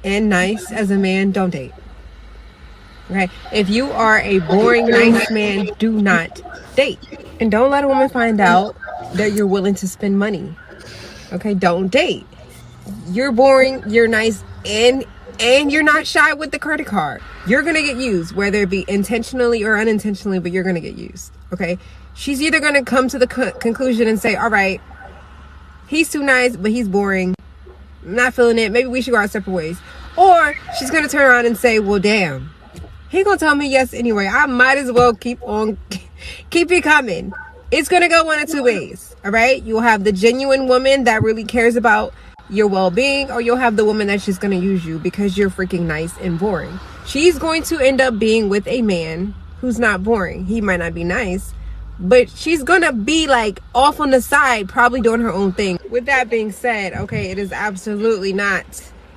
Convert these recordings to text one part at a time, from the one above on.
and nice as a man, don't date. Okay? If you are a boring, nice man, do not date. And don't let a woman find out that you're willing to spend money. Okay? Don't date. You're boring, you're nice, and you're not shy with the credit card. You're gonna get used, whether it be intentionally or unintentionally, but you're gonna get used. Okay? She's either gonna come to the conclusion and say, all right, he's too nice, but he's boring. I'm not feeling it. Maybe we should go our separate ways. Or she's gonna turn around and say, well, damn, he gonna tell me yes anyway. I might as well keep it coming. It's gonna go one of two ways. All right, you'll have the genuine woman that really cares about your well-being, or you'll have the woman that's just gonna use you because you're freaking nice and boring. She's going to end up being with a man who's not boring. He might not be nice, but she's gonna be like off on the side, probably doing her own thing. With that being said, okay, it is absolutely not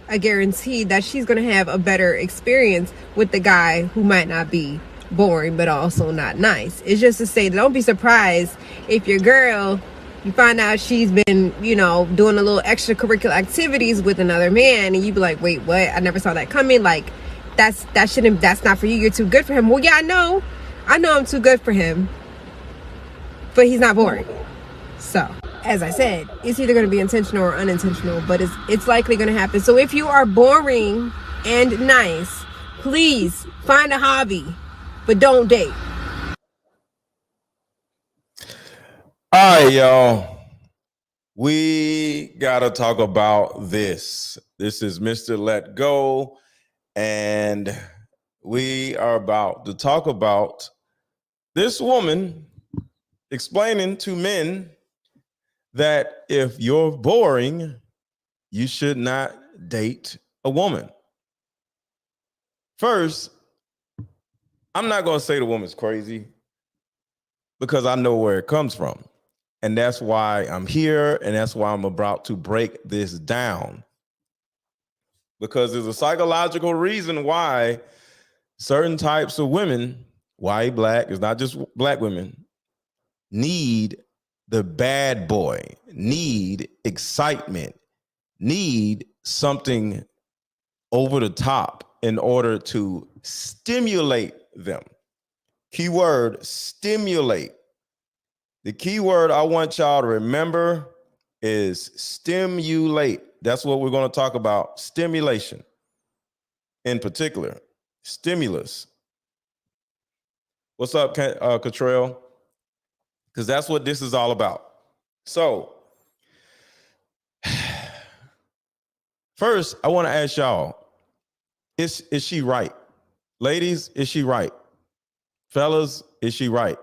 a guarantee that she's gonna have a better experience with the guy who might not be boring but also not nice. It's just to say that don't be surprised if your girl, you find out she's been, doing a little extracurricular activities with another man, and you be like, wait, what? I never saw that coming. Like, that's not for you. You're too good for him. Well, yeah, I know I'm too good for him, but he's not boring. So, as I said, it's either going to be intentional or unintentional, but it's likely going to happen. So if you are boring and nice, please find a hobby, but don't date. All right, y'all. We got to talk about this. This is MrLetGo, and we are about to talk about this woman explaining to men that if you're boring, you should not date a woman. First, I'm not going to say the woman's crazy because I know where it comes from. And that's why I'm here, and that's why I'm about to break this down. Because there's a psychological reason why certain types of women, white, black, it's not just black women, need the bad boy, need excitement, need something over the top in order to stimulate them. Keyword, stimulate. The key word I want y'all to remember is stimulate. That's what we're going to talk about. Stimulation in particular. Stimulus. What's up, Cottrell? Because that's what this is all about. So, first, I want to ask y'all, is she right? Ladies, is she right? Fellas, is she right?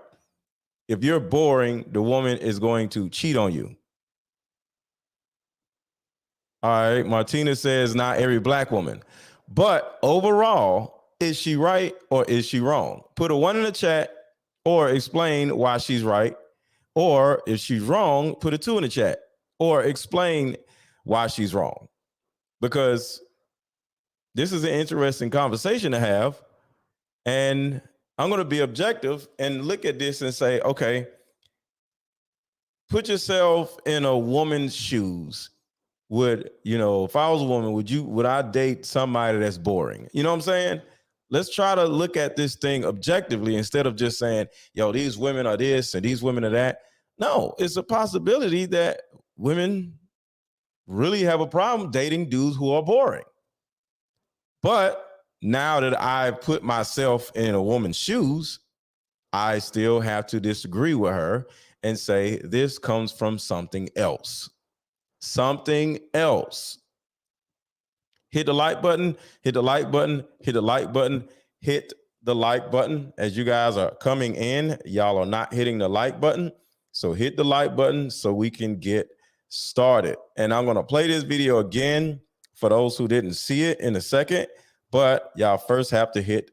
If you're boring, the woman is going to cheat on you. All right, Martina says not every black woman. But overall, is she right or is she wrong? Put a 1 in the chat or explain why she's right. Or if she's wrong, put a 2 in the chat or explain why she's wrong. Because this is an interesting conversation to have. And I'm going to be objective and look at this and say, okay, put yourself in a woman's shoes. If I was a woman, would I date somebody that's boring? You know what I'm saying? Let's try to look at this thing objectively instead of just saying, yo, these women are this and these women are that. No, it's a possibility that women really have a problem dating dudes who are boring. But now that I've put myself in a woman's shoes, I still have to disagree with her and say this comes from something else. Something else. Hit the like button, hit the like button, hit the like button, hit the like button. As you guys are coming in, y'all are not hitting the like button. So hit the like button so we can get started. And I'm going to play this video again for those who didn't see it in a second. But y'all first have to hit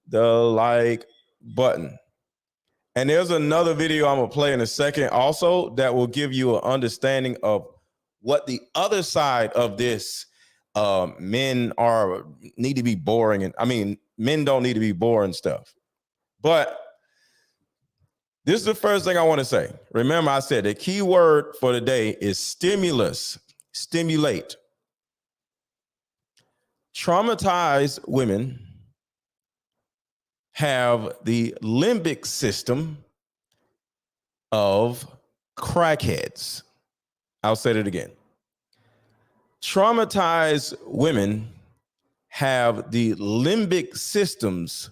the like button. And there's another video I'm going to play in a second also that will give you an understanding of what the other side of this men need to be boring. And I mean, men don't need to be boring stuff. But this is the first thing I want to say. Remember, I said the key word for the day is stimulus, stimulate. Traumatized women have the limbic system of crackheads. I'll say it again. Traumatized women have the limbic systems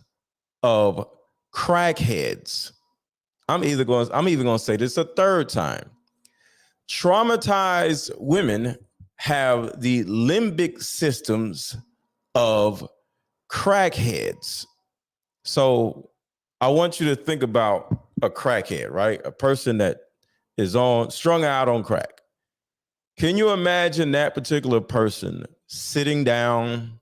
of crackheads. I'm even going to say this a third time. Traumatized women have the limbic systems of crackheads. So I want you to think about a crackhead, right? A person that is strung out on crack. Can you imagine that particular person sitting down,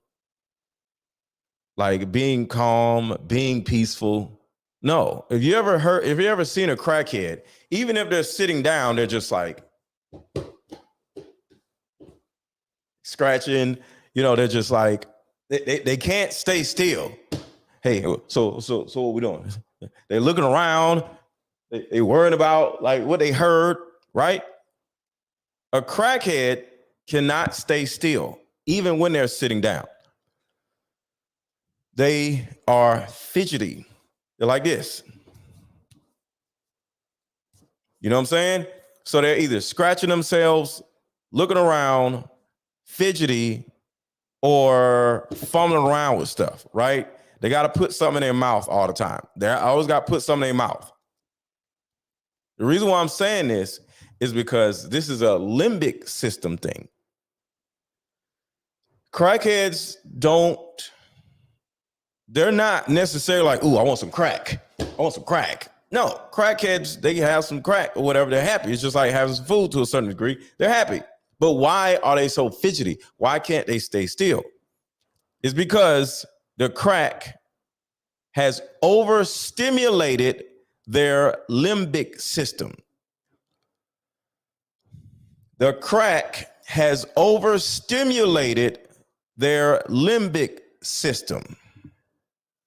like being calm, being peaceful? No. If you ever seen a crackhead, even if they're sitting down, they're just like scratching, they're just like, they can't stay still. Hey, so what we doing? They're looking around, they worrying about like what they heard, right? A crackhead cannot stay still, even when they're sitting down. They are fidgety. They're like this. You know what I'm saying? So they're either scratching themselves, looking around, fidgety, or fumbling around with stuff, right? They got to put something in their mouth all the time. They always got to put something in their mouth. The reason why I'm saying this is because this is a limbic system thing. Crackheads they're not necessarily like, ooh, I want some crack. I want some crack. No, crackheads, they have some crack or whatever. They're happy. It's just like having some food to a certain degree. They're happy. But why are they so fidgety? Why can't they stay still? It's because the crack has overstimulated their limbic system. The crack has overstimulated their limbic system.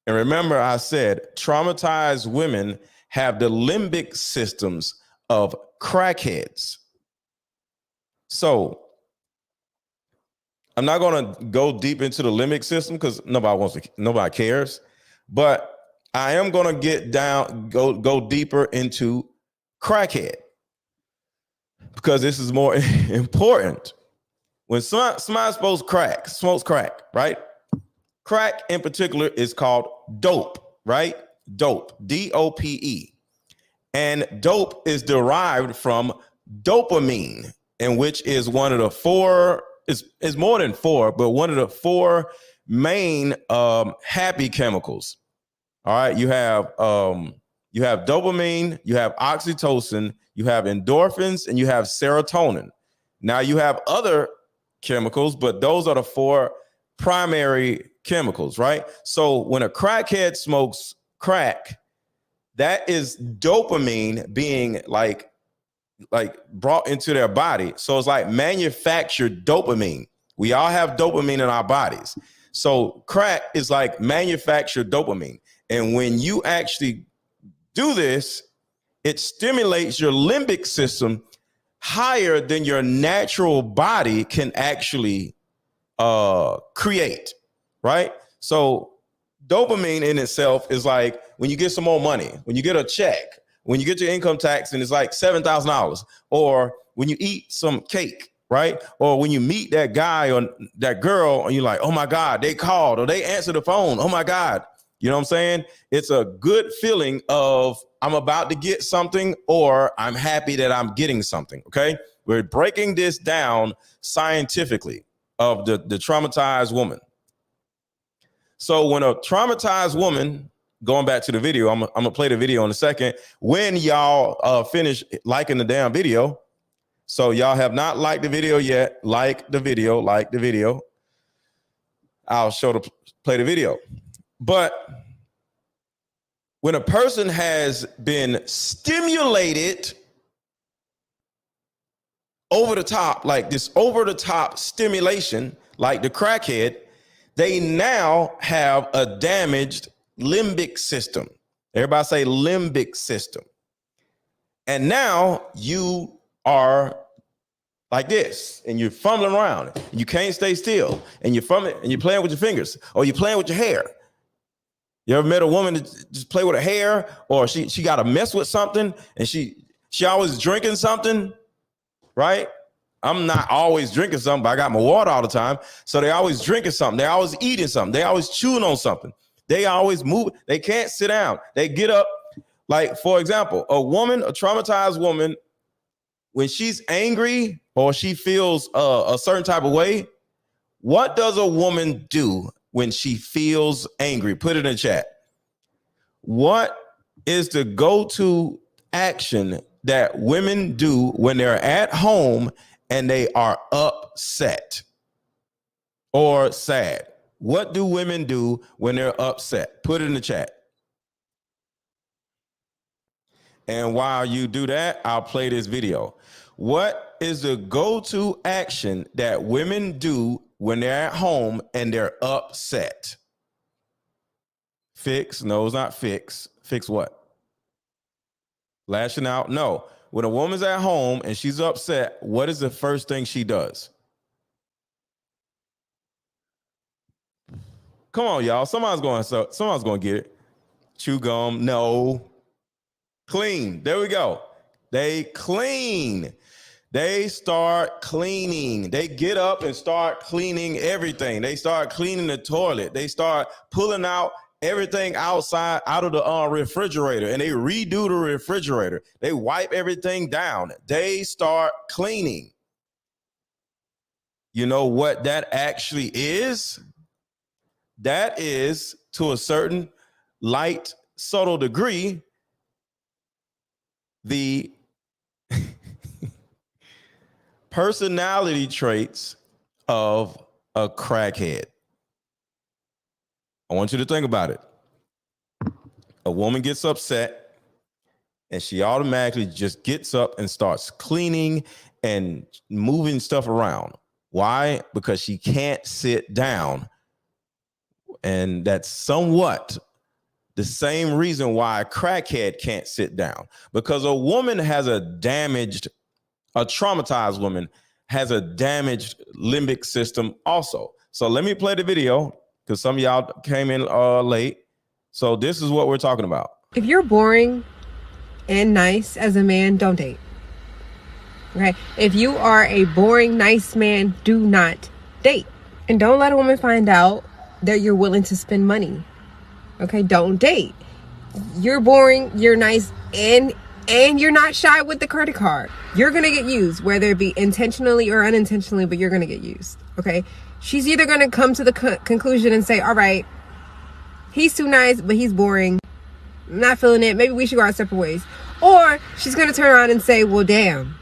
And remember, I said traumatized women have the limbic systems of crackheads. So I'm not going to go deep into the limbic system because nobody cares. But I am going to go deeper into crackhead because this is more important. When somebody smokes crack, right? Crack in particular is called dope, right? Dope, D-O-P-E. And dope is derived from dopamine, in which is one of the four, is more than four, but one of the four main happy chemicals. All right, you have dopamine, you have oxytocin, you have endorphins, and you have serotonin. Now you have other chemicals, but those are the four primary chemicals, right? So when a crackhead smokes crack, that is dopamine being like brought into their body. So it's like manufactured dopamine. We all have dopamine in our bodies. So crack is like manufactured dopamine. And when you actually do this, it stimulates your limbic system higher than your natural body can actually create, right? So dopamine in itself is like when you get some more money, when you get a check, when you get your income tax and it's like $7,000, or when you eat some cake, right? Or when you meet that guy or that girl and you're like, oh my God, they called or they answered the phone. Oh my God. You know what I'm saying? It's a good feeling of I'm about to get something or I'm happy that I'm getting something. Okay. We're breaking this down scientifically of the traumatized woman. So when a traumatized woman, going back to the video, I'm gonna play the video in a second. When y'all finish liking the damn video, so y'all have not liked the video yet, like the video. I'll play the video. But when a person has been stimulated over the top, like this over the top stimulation, like the crackhead, they now have a damaged limbic system. Everybody say limbic system. And now you are like this, and you're fumbling around, and you can't stay still, and you're fumbling, and you're playing with your fingers, or you're playing with your hair. You ever met a woman that just play with her hair, or she got to mess with something, and she always drinking something, right? I'm not always drinking something, but I got my water all the time. So they always drinking something. They always eating something. They always chewing on something. They always move. They can't sit down. They get up. Like, for example, a traumatized woman, when she's angry or she feels a certain type of way, what does a woman do when she feels angry? Put it in the chat. What is the go-to action that women do when they're at home and they are upset or sad? What do women do when they're upset? Put it in the chat. And while you do that, I'll play this video. What is the go-to action that women do when they're at home and they're upset? Fix? No, it's not fix. Fix what? Lashing out? No. When a woman's at home and she's upset, what is the first thing she does? Come on, y'all. Someone's going to get it. Chew gum? No. Clean. There we go. They clean. They start cleaning. They get up and start cleaning everything. They start cleaning the toilet. They start pulling out everything outside out of the refrigerator, and they redo the refrigerator. They wipe everything down. They start cleaning. You know what that actually is? That is, to a certain light, subtle degree, the personality traits of a crackhead. I want you to think about it. A woman gets upset and she automatically just gets up and starts cleaning and moving stuff around. Why? Because she can't sit down. And that's somewhat the same reason why a crackhead can't sit down. Because a woman has a traumatized woman has a damaged limbic system also. So let me play the video because some of y'all came in late. So this is what we're talking about. If you're boring and nice as a man, don't date. Okay? If you are a boring, nice man, do not date. And don't let a woman find out that you're willing to spend money. Okay? Don't date. You're boring, you're nice, and you're not shy with the credit card. You're going to get used, whether it be intentionally or unintentionally, but you're going to get used. Okay? She's either going to come to the conclusion and say, all right, he's too nice, but he's boring. I'm not feeling it. Maybe we should go our separate ways. Or she's going to turn around and say, well, damn,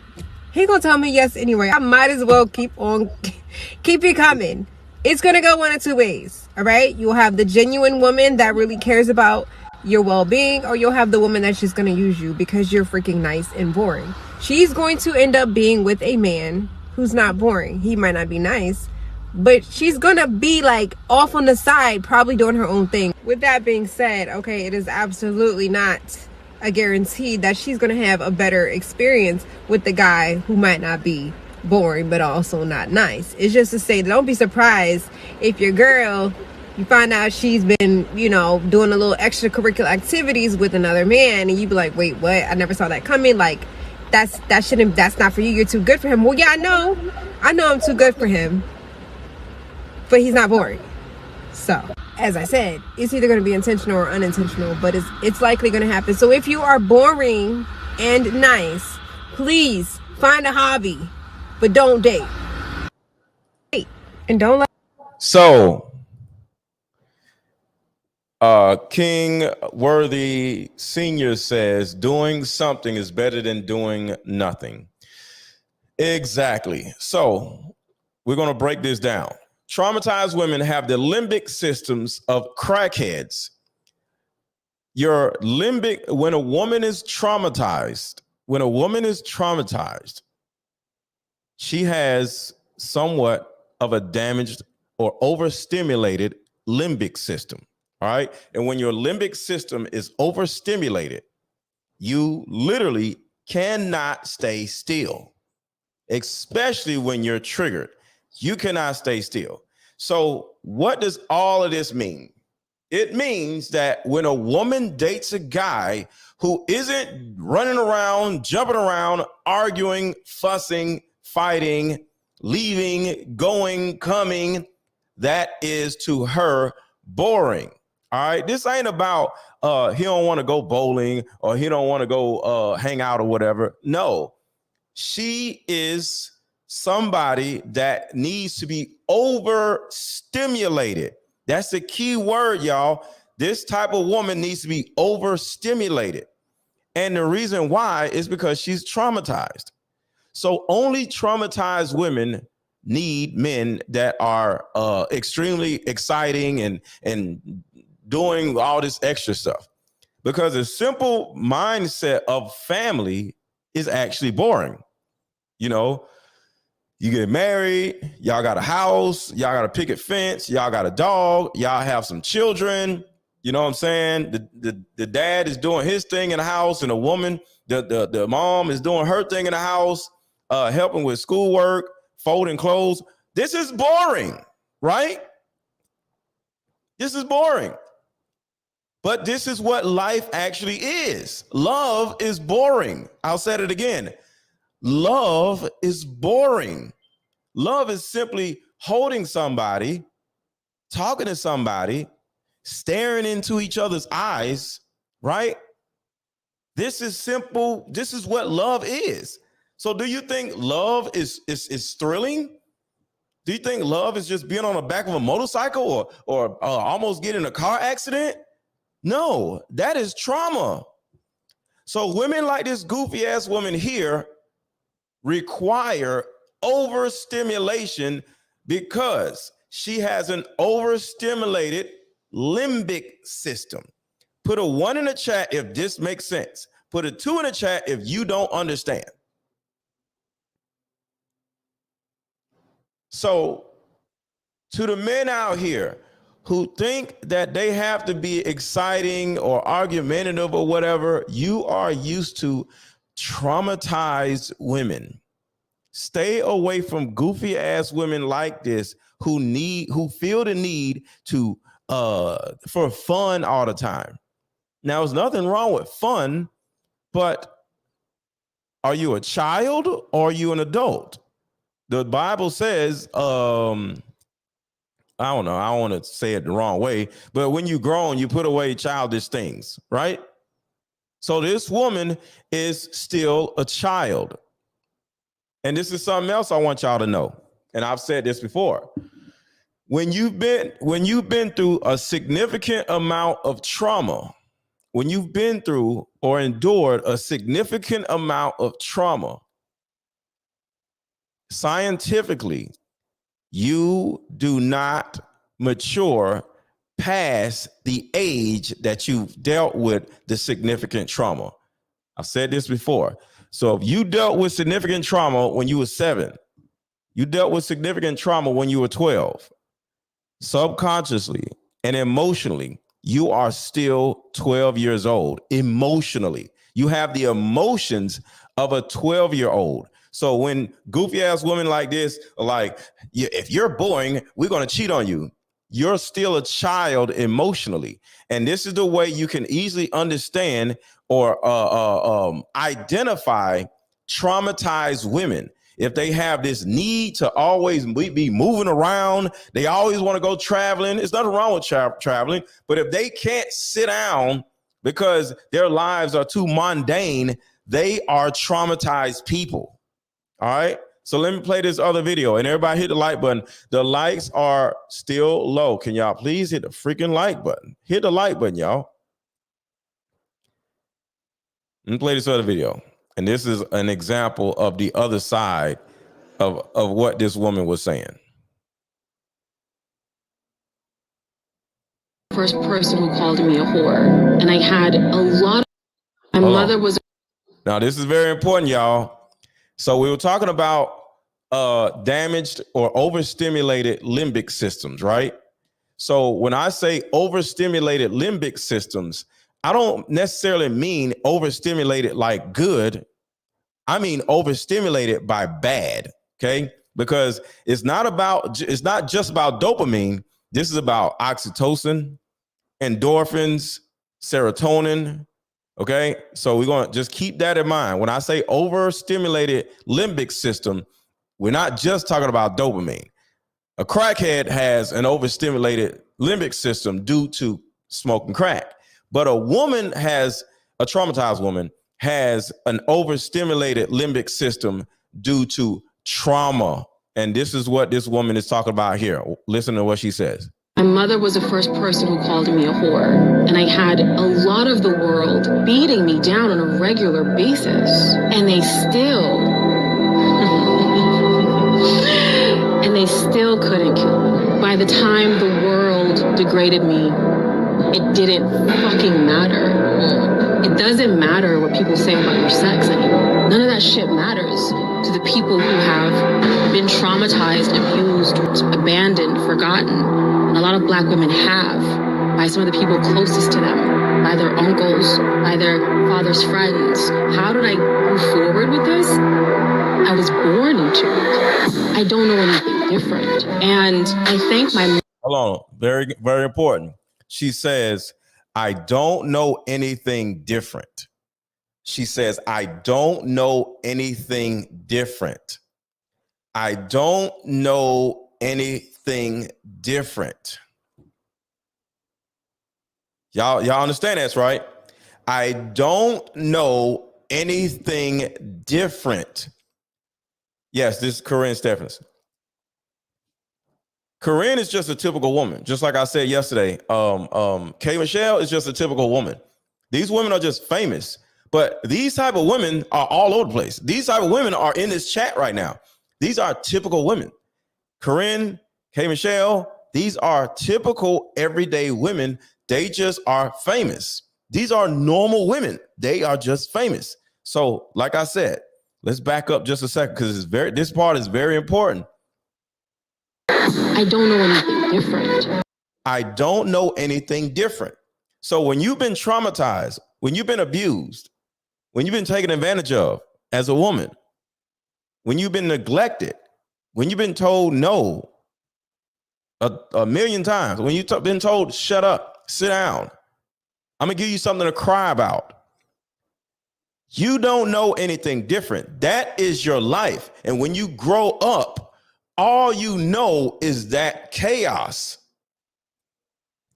he going to tell me yes anyway. I might as well keep it coming. It's going to go one of two ways. All right? You'll have the genuine woman that really cares about your well-being, or you'll have the woman that's just going to use you because you're freaking nice and boring. She's going to end up being with a man who's not boring. He might not be nice, but she's going to be like off on the side, probably doing her own thing. With that being said, okay, it is absolutely not a guarantee that she's going to have a better experience with the guy who might not be boring, but also not nice. It's just to say, don't be surprised if your girl, you find out she's been, doing a little extracurricular activities with another man, and you be like, wait, what? I never saw that coming. Like, that's not for you. You're too good for him. Well, yeah, I know I'm too good for him, but he's not boring. So, as I said, it's either going to be intentional or unintentional, but it's likely going to happen. So if you are boring and nice, please find a hobby, but don't date. And don't let. So, King Worthy Sr. says, doing something is better than doing nothing. Exactly. So we're going to break this down. Traumatized women have the limbic systems of crackheads. Your limbic, when a woman is traumatized, she has somewhat of a damaged or overstimulated limbic system. All right. And when your limbic system is overstimulated, you literally cannot stay still. especially when you're triggered. You cannot stay still. So what does all of this mean? It means that when a woman dates a guy who isn't running around, jumping around, arguing, fussing, fighting, leaving, going, coming, that is to her boring. All right. This ain't about he don't want to go bowling or he don't want to go hang out or whatever. No, she is somebody that needs to be overstimulated. That's the key word, y'all. This type of woman needs to be overstimulated. And the reason why is because she's traumatized. So only traumatized women need men that are extremely exciting and doing all this extra stuff. Because a simple mindset of family is actually boring. You know, you get married, y'all got a house, y'all got a picket fence, y'all got a dog, y'all have some children. You know what I'm saying? The dad is doing his thing in the house, and the woman, the mom is doing her thing in the house, helping with schoolwork, folding clothes. This is boring, right? This is boring. But this is what life actually is. Love is boring. I'll say it again. Love is boring. Love is simply holding somebody, talking to somebody, staring into each other's eyes, right? This is simple. This is what love is. So do you think love is thrilling? Do you think love is just being on the back of a motorcycle or almost getting in a car accident? No, that is trauma. So women like this goofy ass woman here require overstimulation because she has an overstimulated limbic system. Put a 1 in the chat if this makes sense. Put a 2 in the chat if you don't understand. So to the men out here who think that they have to be exciting or argumentative or whatever, you are used to traumatized women. Stay away from goofy ass women like this who feel the need to for fun all the time. Now, there's nothing wrong with fun, but are you a child or are you an adult? The Bible says, I don't know, I don't want to say it the wrong way, but when you're grown, you put away childish things, right? So this woman is still a child. And this is something else I want y'all to know. And I've said this before. When you've been through a significant amount of trauma, when you've been through or endured a significant amount of trauma, scientifically, you do not mature past the age that you've dealt with the significant trauma. I've said this before. So if you dealt with significant trauma when you were 7, you dealt with significant trauma when you were 12, subconsciously and emotionally, you are still 12 years old. Emotionally, you have the emotions of a 12-year-old. So when goofy ass women like this are like, if you're boring, we're going to cheat on you. You're still a child emotionally. And this is the way you can easily understand or identify traumatized women. If they have this need to always be moving around, they always want to go traveling. There's nothing wrong with traveling. But if they can't sit down because their lives are too mundane, they are traumatized people. All right. So let me play this other video and everybody hit the like button. The likes are still low. Can y'all please hit the freaking like button? Hit the like button, y'all. Let me play this other video. And this is an example of the other side of what this woman was saying. First person who called me a whore. And I had a lot of, my mother was. Now, this is very important, y'all. So we were talking about damaged or overstimulated limbic systems, right? So when I say overstimulated limbic systems, I don't necessarily mean overstimulated like good. I mean overstimulated by bad, okay? Because it's not just about dopamine. This is about oxytocin, endorphins, serotonin, okay? So we're going to just keep that in mind. When I say overstimulated limbic system, we're not just talking about dopamine. A crackhead has an overstimulated limbic system due to smoking crack. But a traumatized woman has an overstimulated limbic system due to trauma. And this is what this woman is talking about here. Listen to what she says. My mother was the first person who called me a whore, and I had a lot of the world beating me down on a regular basis, and they still couldn't kill me. By the time the world degraded me, it didn't fucking matter. It doesn't matter what people say about your sex anymore. None of that shit matters to the people who have been traumatized, abused, abandoned, forgotten. And a lot of Black women have, by some of the people closest to them, by their uncles, by their father's friends. How did I move forward with this? I was born into it. I don't know anything different. And I thank my... Hold on, very, very important. She says, I don't know anything different. She says, I don't know anything different. I don't know anything different. Y'all understand that's right? I don't know anything different. Yes, this is Corinne Stephens. Corinne is just a typical woman. Just like I said yesterday, K. Michelle is just a typical woman. These women are just famous, but these type of women are all over the place. These type of women are in this chat right now. These are typical women. Corinne, K. Michelle, these are typical everyday women. They just are famous. These are normal women. They are just famous. So, like I said, let's back up just a second because this part is very important. I don't know anything different. I don't know anything different. So when you've been traumatized, when you've been abused, when you've been taken advantage of as a woman, when you've been neglected, when you've been told no a million times, when you've been told, shut up, sit down, I'm going to give you something to cry about. You don't know anything different. That is your life. And when you grow up, all you know is that chaos.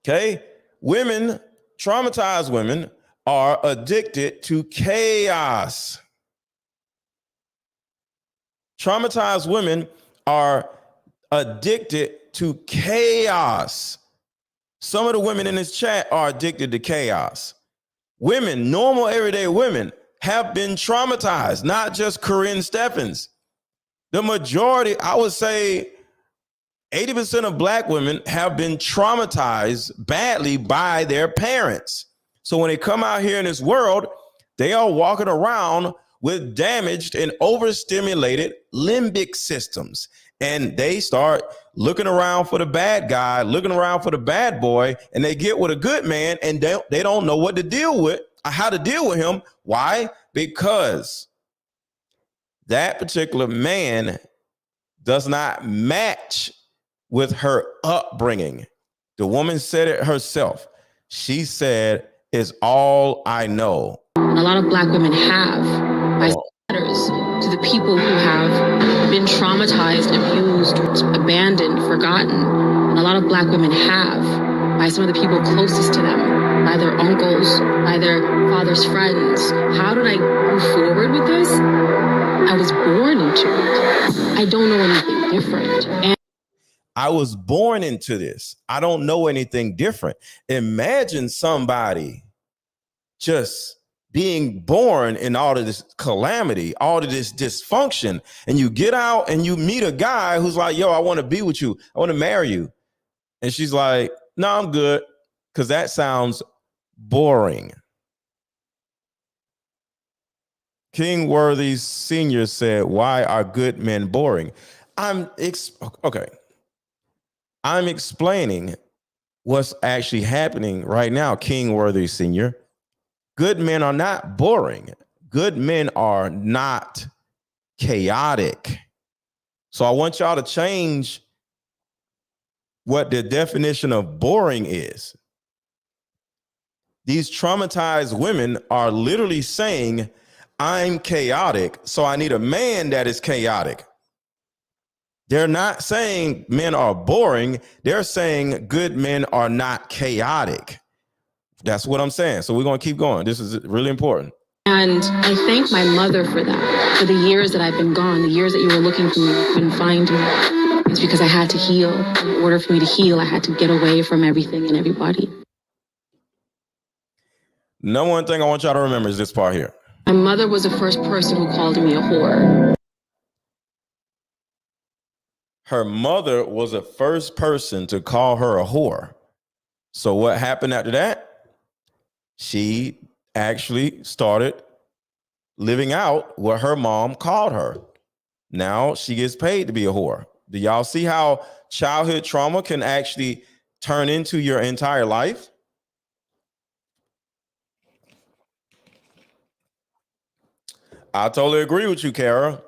Okay? Women, traumatized women, are addicted to chaos. Traumatized women are addicted to chaos. Some of the women in this chat are addicted to chaos. Women, normal everyday women, have been traumatized, not just Corinne Stephens. The majority, I would say 80% of Black women have been traumatized badly by their parents. So when they come out here in this world, they are walking around with damaged and overstimulated limbic systems. And they start looking around for the bad guy, looking around for the bad boy, and they get with a good man and they don't know what to deal with, how to deal with him. Why? Because that particular man does not match with her upbringing. The woman said it herself. She said, "It's all I know." A lot of Black women have, by matters to the people who have been traumatized, abused, abandoned, forgotten. And a lot of Black women have, by some of the people closest to them, by their uncles, by their father's friends. How did I move forward with this? I was born into it. I don't know anything different. And I was born into this. I don't know anything different. Imagine somebody just being born in all of this calamity, all of this dysfunction, and you get out and you meet a guy who's like, yo, I want to be with you. I want to marry you. And she's like, no, I'm good. Because that sounds boring. King Worthy Sr. said, why are good men boring? I'm explaining what's actually happening right now, King Worthy Sr. Good men are not boring. good men are not chaotic. So I want y'all to change what the definition of boring is. These traumatized women are literally saying, I'm chaotic, so I need a man that is chaotic. They're not saying men are boring. They're saying good men are not chaotic. That's what I'm saying. So we're going to keep going. This is really important. And I thank my mother for that, for the years that I've been gone, the years that you were looking for me and couldn't find me. It's because I had to heal. In order for me to heal, I had to get away from everything and everybody. Number one thing I want y'all to remember is this part here. My mother was the first person who called me a whore. Her mother was the first person to call her a whore. So what happened after that? She actually started living out what her mom called her. Now she gets paid to be a whore. Do y'all see how childhood trauma can actually turn into your entire life? I totally agree with you, Kara.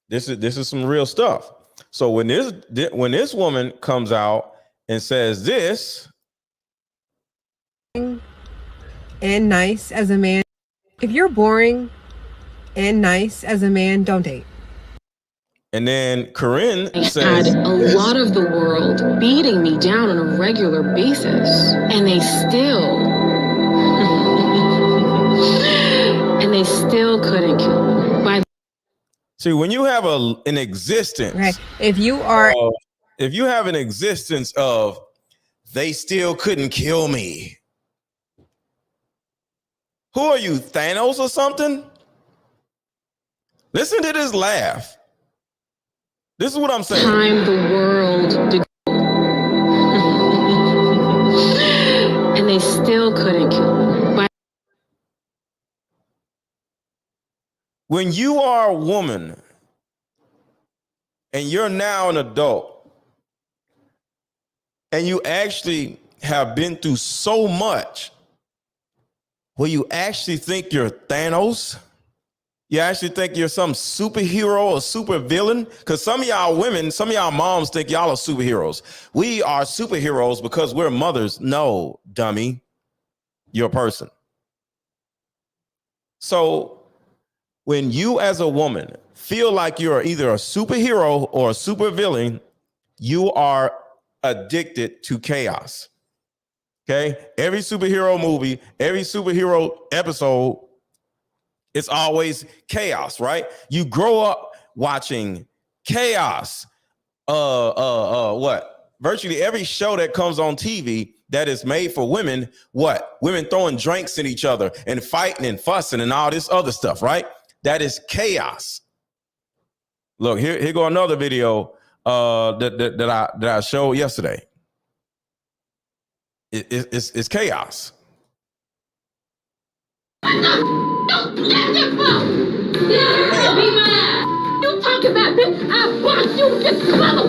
This is some real stuff. So when this woman comes out and says this, and nice as a man, if you're boring and nice as a man, don't date. and then Corinne I says, had a lot of the world beating me down on a regular basis, and they still couldn't kill me. see, when you have an existence, Right. If you have an existence of they still couldn't kill me. Who are you, Thanos or something? Listen to this laugh. This is what I'm saying. Time the world to and they still couldn't kill me. When you are a woman and you're now an adult and you actually have been through so much, where you actually think you're Thanos, you actually think you're some superhero or super villain, because some of y'all women, some of y'all moms think y'all are superheroes. We are superheroes because we're mothers. No, dummy, you're a person. So when you as a woman feel like you're either a superhero or a super villain, you are addicted to chaos. Okay? Every superhero movie, every superhero episode, it's always chaos, right? You grow up watching chaos. What? Virtually every show that comes on TV that is made for women, what? Women throwing drinks at each other and fighting and fussing and all this other stuff, right? That is chaos. Look, here go another video that I showed yesterday. It's chaos. Don't let your phone. Yeah, be mad. You talking about this? I want you this mother.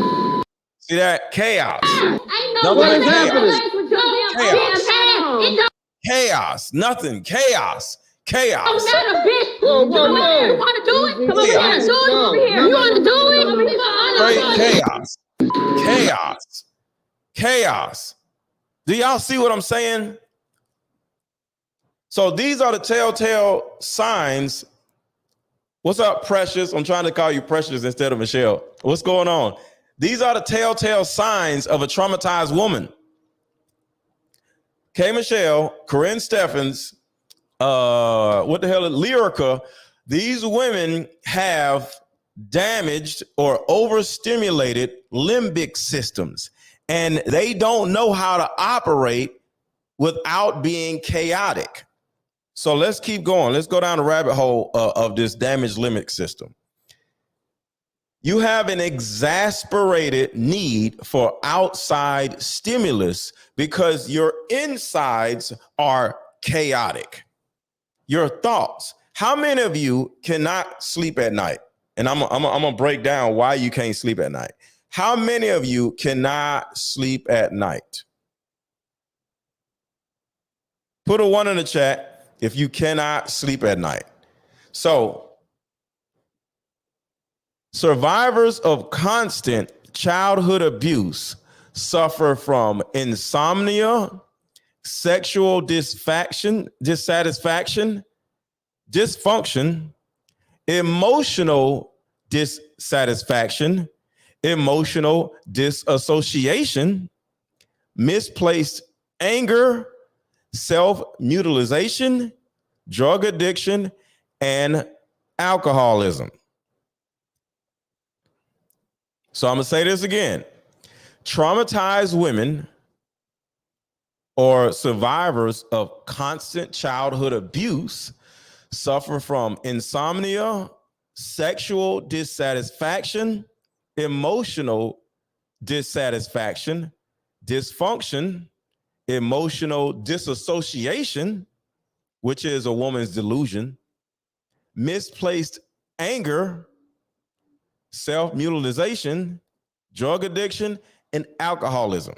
See that? Chaos. I know What is happening. Chaos. Nothing. Chaos. Chaos. I'm not a bitch. Whoa. You want to do it? Come over here. Do it over here. You want to do it? Straight chaos. Chaos. Do y'all see what I'm saying? So these are the telltale signs. What's up, Precious? I'm trying to call you Precious instead of Michelle. What's going on? These are the telltale signs of a traumatized woman. K. Michelle, Corinne Steffens, what the hell, Lyrica. These women have damaged or overstimulated limbic systems, and they don't know how to operate without being chaotic. So let's keep going. Let's go down the rabbit hole of this damaged limbic system. You have an exasperated need for outside stimulus because your insides are chaotic. Your thoughts. How many of you cannot sleep at night? And I'm gonna break down why you can't sleep at night. How many of you cannot sleep at night? Put a 1 in the chat if you cannot sleep at night. So survivors of constant childhood abuse suffer from insomnia, sexual dissatisfaction, dysfunction, emotional dissatisfaction, emotional disassociation, misplaced anger, self-mutilation, drug addiction, and alcoholism. So I'm going to say this again. Traumatized women or survivors of constant childhood abuse suffer from insomnia, sexual dissatisfaction, emotional dissatisfaction, dysfunction, emotional disassociation, which is a woman's delusion, misplaced anger, self-mutilation, drug addiction, and alcoholism.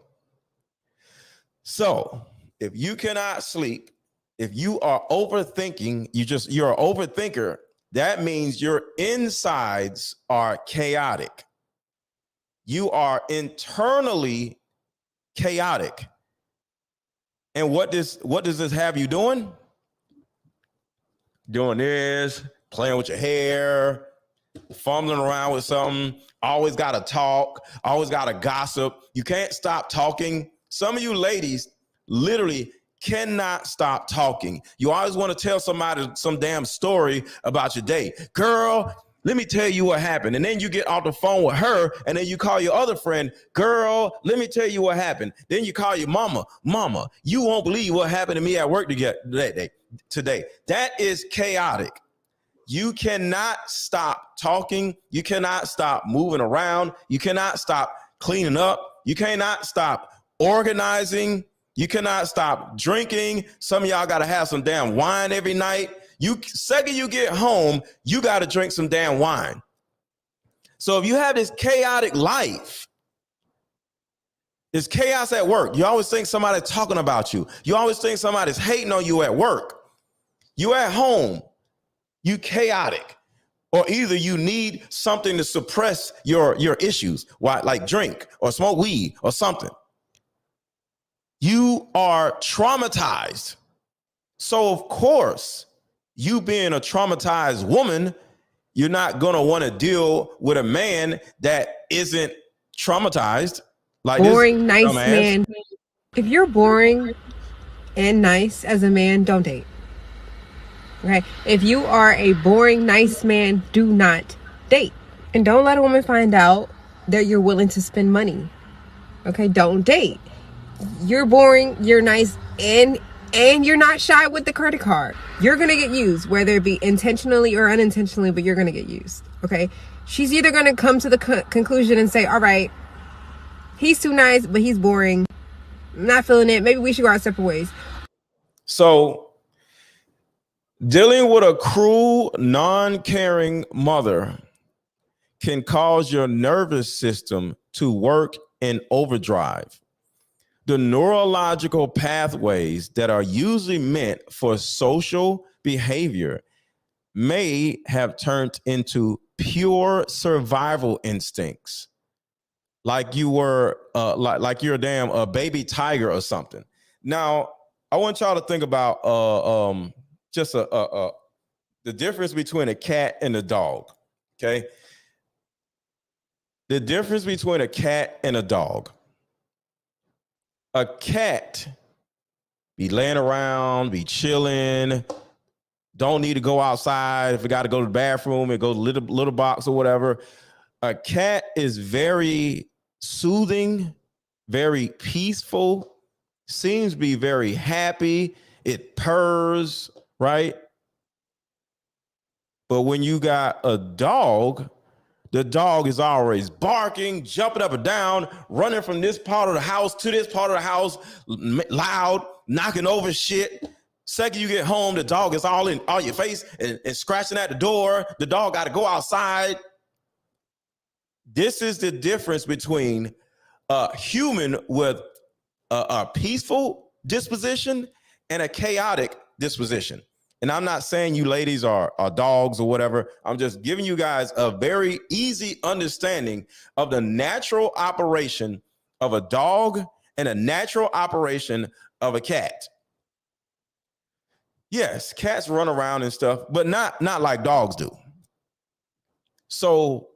So if you cannot sleep, if you are overthinking, you're an overthinker, that means your insides are chaotic. You are internally chaotic. And what does this have you doing? Doing this, playing with your hair, fumbling around with something, always got to talk, always got to gossip. You can't stop talking. Some of you ladies literally cannot stop talking. You always want to tell somebody some damn story about your day. Girl, let me tell you what happened. And then you get off the phone with her, and then you call your other friend, girl, let me tell you what happened. Then you call your mama, you won't believe what happened to me at work today. That is chaotic. You cannot stop talking. You cannot stop moving around. You cannot stop cleaning up. You cannot stop organizing. You cannot stop drinking. Some of y'all got to have some damn wine every night. Second you get home, you got to drink some damn wine. So if you have this chaotic life, it's chaos at work. You always think somebody's talking about you. You always think somebody's hating on you at work. You at home, you chaotic. Or either you need something to suppress your issues, like drink or smoke weed or something. You are traumatized. So of course, you being a traumatized woman, you're not going to want to deal with a man that isn't traumatized. Like boring, nice man. If you're boring and nice as a man, don't date. Okay? If you are a boring, nice man, do not date. And don't let a woman find out that you're willing to spend money. Okay? Don't date. You're boring, you're nice, and you're not shy with the credit card. You're going to get used, whether it be intentionally or unintentionally, but you're going to get used. Okay? She's either going to come to the conclusion and say, all right, he's too nice, but he's boring. I'm not feeling it. Maybe we should go our separate ways. So dealing with a cruel, non-caring mother can cause your nervous system to work in overdrive. The neurological pathways that are usually meant for social behavior may have turned into pure survival instincts. Like you were, like you're a baby tiger or something. Now, I want y'all to think about the difference between a cat and a dog. Okay, the difference between a cat and a dog. A cat be laying around, be chilling, don't need to go outside. If it got to go to the bathroom, it goes to little box or whatever. A cat is very soothing, very peaceful, seems to be very happy. It purrs, right? But when you got a dog, the dog is always barking, jumping up and down, running from this part of the house to this part of the house, loud, knocking over shit. Second you get home, the dog is all in your face and scratching at the door. The dog got to go outside. This is the difference between a human with a peaceful disposition and a chaotic disposition. And I'm not saying you ladies are dogs or whatever. I'm just giving you guys a very easy understanding of the natural operation of a dog and a natural operation of a cat. Yes, cats run around and stuff, but not like dogs do. So,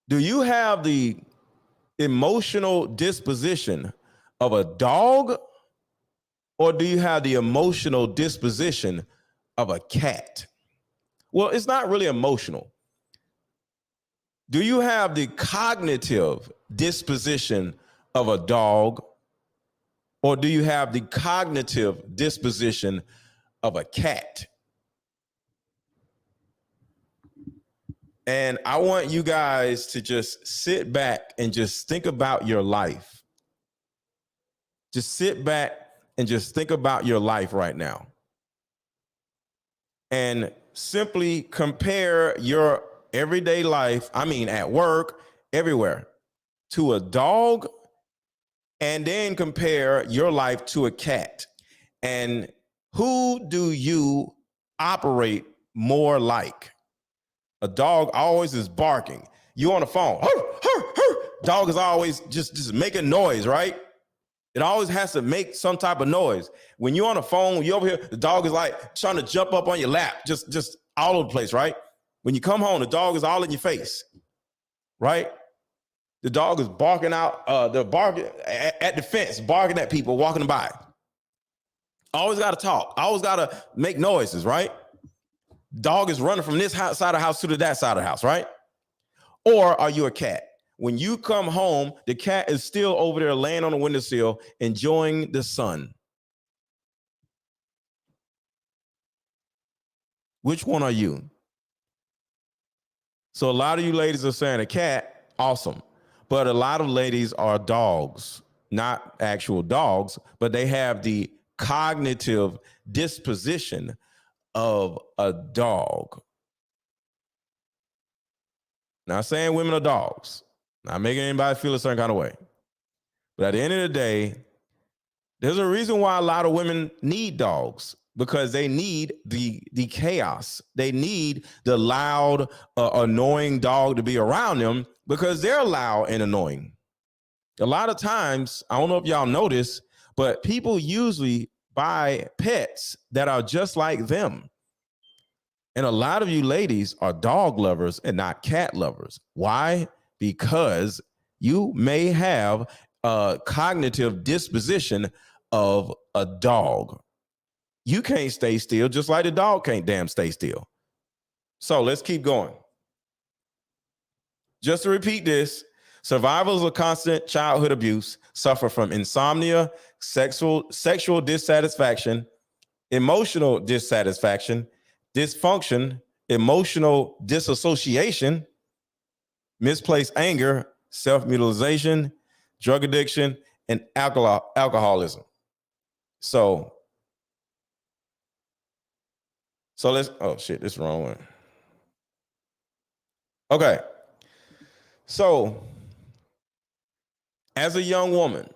do you have the emotional disposition of a dog, or do you have the emotional disposition of a cat? Well, it's not really emotional. Do you have the cognitive disposition of a dog, or do you have the cognitive disposition of a cat? And I want you guys to just sit back and just think about your life. Just sit back and just think about your life right now. And simply compare your everyday life, I mean at work, everywhere, to a dog, and then compare your life to a cat. And who do you operate more like? A dog always is barking. You on the phone, dog is always just making noise, right? It always has to make some type of noise. When you're on the phone, when you're over here, the dog is like trying to jump up on your lap, just all over the place, right? When you come home, the dog is all in your face, right? The dog is barking out, they're barking at the fence, barking at people walking by. Always got to talk. Always got to make noises, right? Dog is running from this side of the house to that side of the house, right? Or are you a cat? When you come home, the cat is still over there laying on the windowsill, enjoying the sun. Which one are you? So a lot of you ladies are saying a cat, awesome. But a lot of ladies are dogs, not actual dogs, but they have the cognitive disposition of a dog. Not saying women are dogs, not making anybody feel a certain kind of way. But at the end of the day, there's a reason why a lot of women need dogs, because they need the chaos. They need the loud, annoying dog to be around them because they're loud and annoying. A lot of times, I don't know if y'all notice, but people usually buy pets that are just like them. And a lot of you ladies are dog lovers and not cat lovers. Why? Because you may have a cognitive disposition of a dog. You can't stay still, just like the dog can't damn stay still. So let's keep going. Just to repeat this, survivors of constant childhood abuse suffer from insomnia, sexual dissatisfaction, emotional dissatisfaction, dysfunction, emotional disassociation, misplaced anger, self-mutilation, drug addiction, and alcoholism. So let's, oh shit, this is the wrong one. Okay. So as a young woman,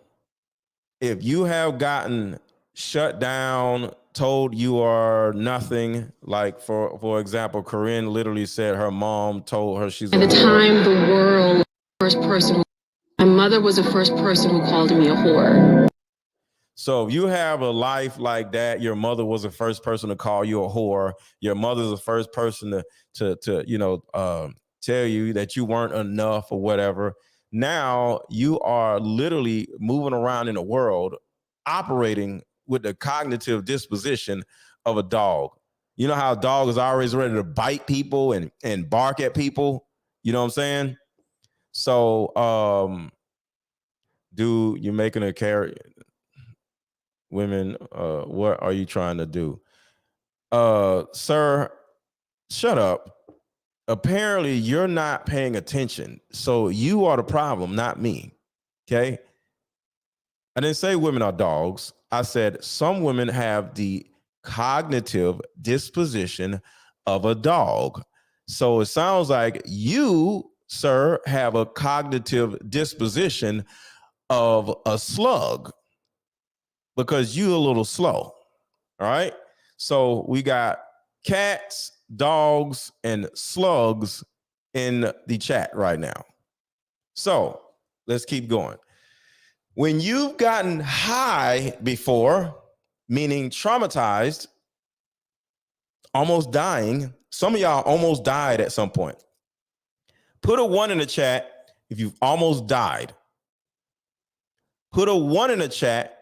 if you have gotten shut down, told you are nothing, like for example, Corinne literally said her mom told her she's At the time, the world, first person, my mother was the first person who called me a whore. So if you have a life like that, your mother was the first person to call you a whore. Your mother's the first person to tell you that you weren't enough or whatever. Now you are literally moving around in the world, operating with the cognitive disposition of a dog. You know how a dog is always ready to bite people and bark at people? You know what I'm saying? So, dude, you're making a carry. Women, what are you trying to do? Sir, shut up. Apparently, you're not paying attention. So you are the problem, not me. Okay? I didn't say women are dogs. I said some women have the cognitive disposition of a dog. So it sounds like you, sir, have a cognitive disposition of a slug, because you're a little slow. All right. So we got cats, dogs, and slugs in the chat right now. So let's keep going. When you've gotten high before, meaning traumatized, almost dying, some of y'all almost died at some point. Put a 1 in the chat if you've almost died. Put a 1 in the chat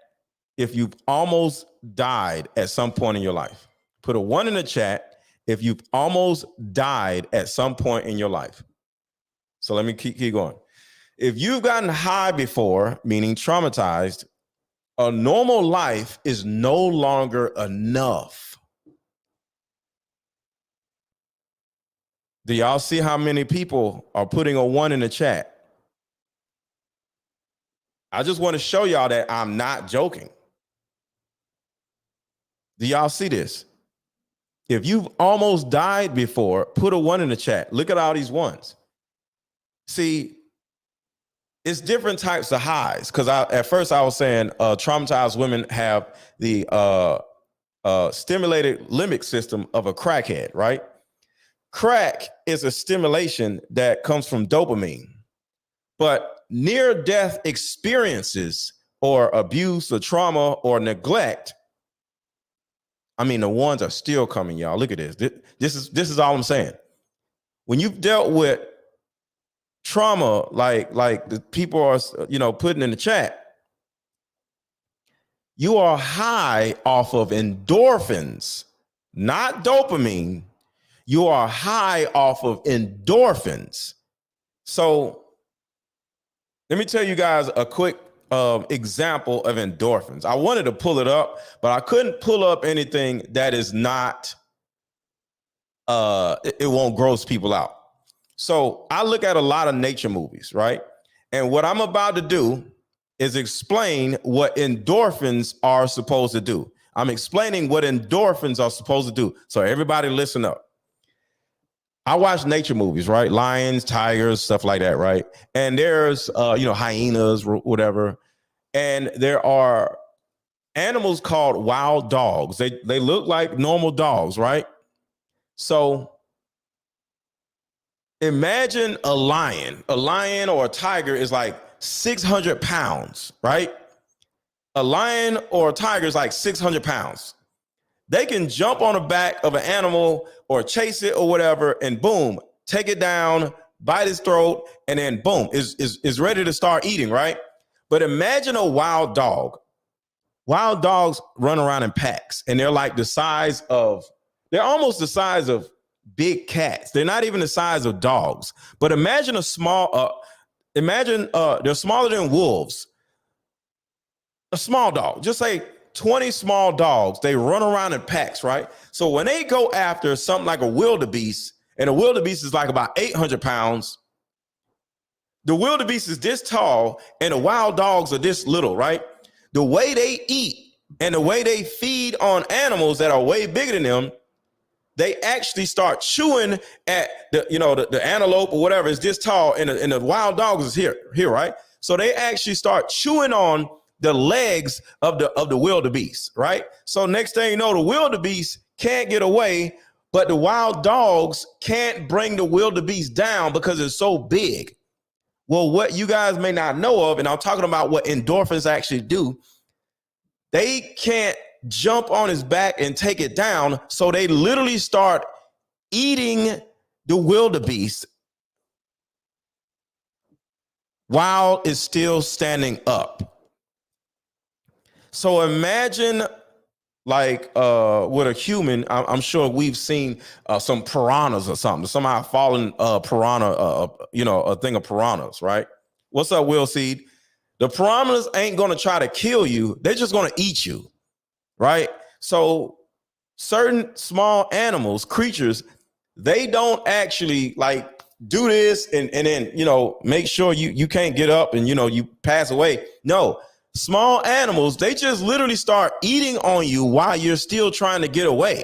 if you've almost died at some point in your life. Put a 1 in the chat if you've almost died at some point in your life. So let me keep going. If you've gotten high before, meaning traumatized, a normal life is no longer enough. Do y'all see how many people are putting a 1 in the chat? I just want to show y'all that I'm not joking. Do y'all see this? If you've almost died before, put a 1 in the chat. Look at all these 1s. See, it's different types of highs. Because at first I was saying traumatized women have the stimulated limbic system of a crackhead, right? Crack is a stimulation that comes from dopamine. But near-death experiences or abuse or trauma or neglect, I mean, the 1s are still coming, y'all. Look at this. This is all I'm saying. When you've dealt with trauma, like the people are, putting in the chat, you are high off of endorphins, not dopamine. You are high off of endorphins. So let me tell you guys a quick example of endorphins. I wanted to pull it up, but I couldn't pull up anything that is not, it won't gross people out. So I look at a lot of nature movies, right? And what I'm about to do is explain what endorphins are supposed to do. I'm explaining what endorphins are supposed to do. So everybody listen up. I watch nature movies, right? Lions, tigers, stuff like that, right? And there's, hyenas, whatever. And there are animals called wild dogs. They look like normal dogs, right? So imagine a lion. A lion or a tiger is like 600 pounds, right? A lion or a tiger is like 600 pounds. They can jump on the back of an animal or chase it or whatever, and boom, take it down, bite its throat, and then boom, is ready to start eating, right? But imagine a wild dog. Wild dogs run around in packs, and they're like they're almost the size of big cats. They're not even the size of dogs. But imagine they're smaller than wolves. A small dog, just say 20 small dogs, they run around in packs, right? So when they go after something like a wildebeest, and a wildebeest is like about 800 pounds, the wildebeest is this tall and the wild dogs are this little, right? The way they eat and the way they feed on animals that are way bigger than them, they actually start chewing at the antelope or whatever is this tall, and the wild dogs is here, right? So they actually start chewing on the legs of the wildebeest, right? So next thing you know, the wildebeest can't get away, but the wild dogs can't bring the wildebeest down because it's so big. Well, what you guys may not know of, and I'm talking about what endorphins actually do, they can't jump on his back and take it down, so they literally start eating the wildebeest while it's still standing up. So imagine like with a human, I'm sure we've seen some piranhas or something, somehow fallen piranha, a thing of piranhas, right? What's up, Will Seed? The piranhas ain't going to try to kill you. They're just going to eat you, right? So certain small animals, creatures, they don't actually like do this and then, make sure you can't get up and, you pass away. No. Small animals, they just literally start eating on you while you're still trying to get away.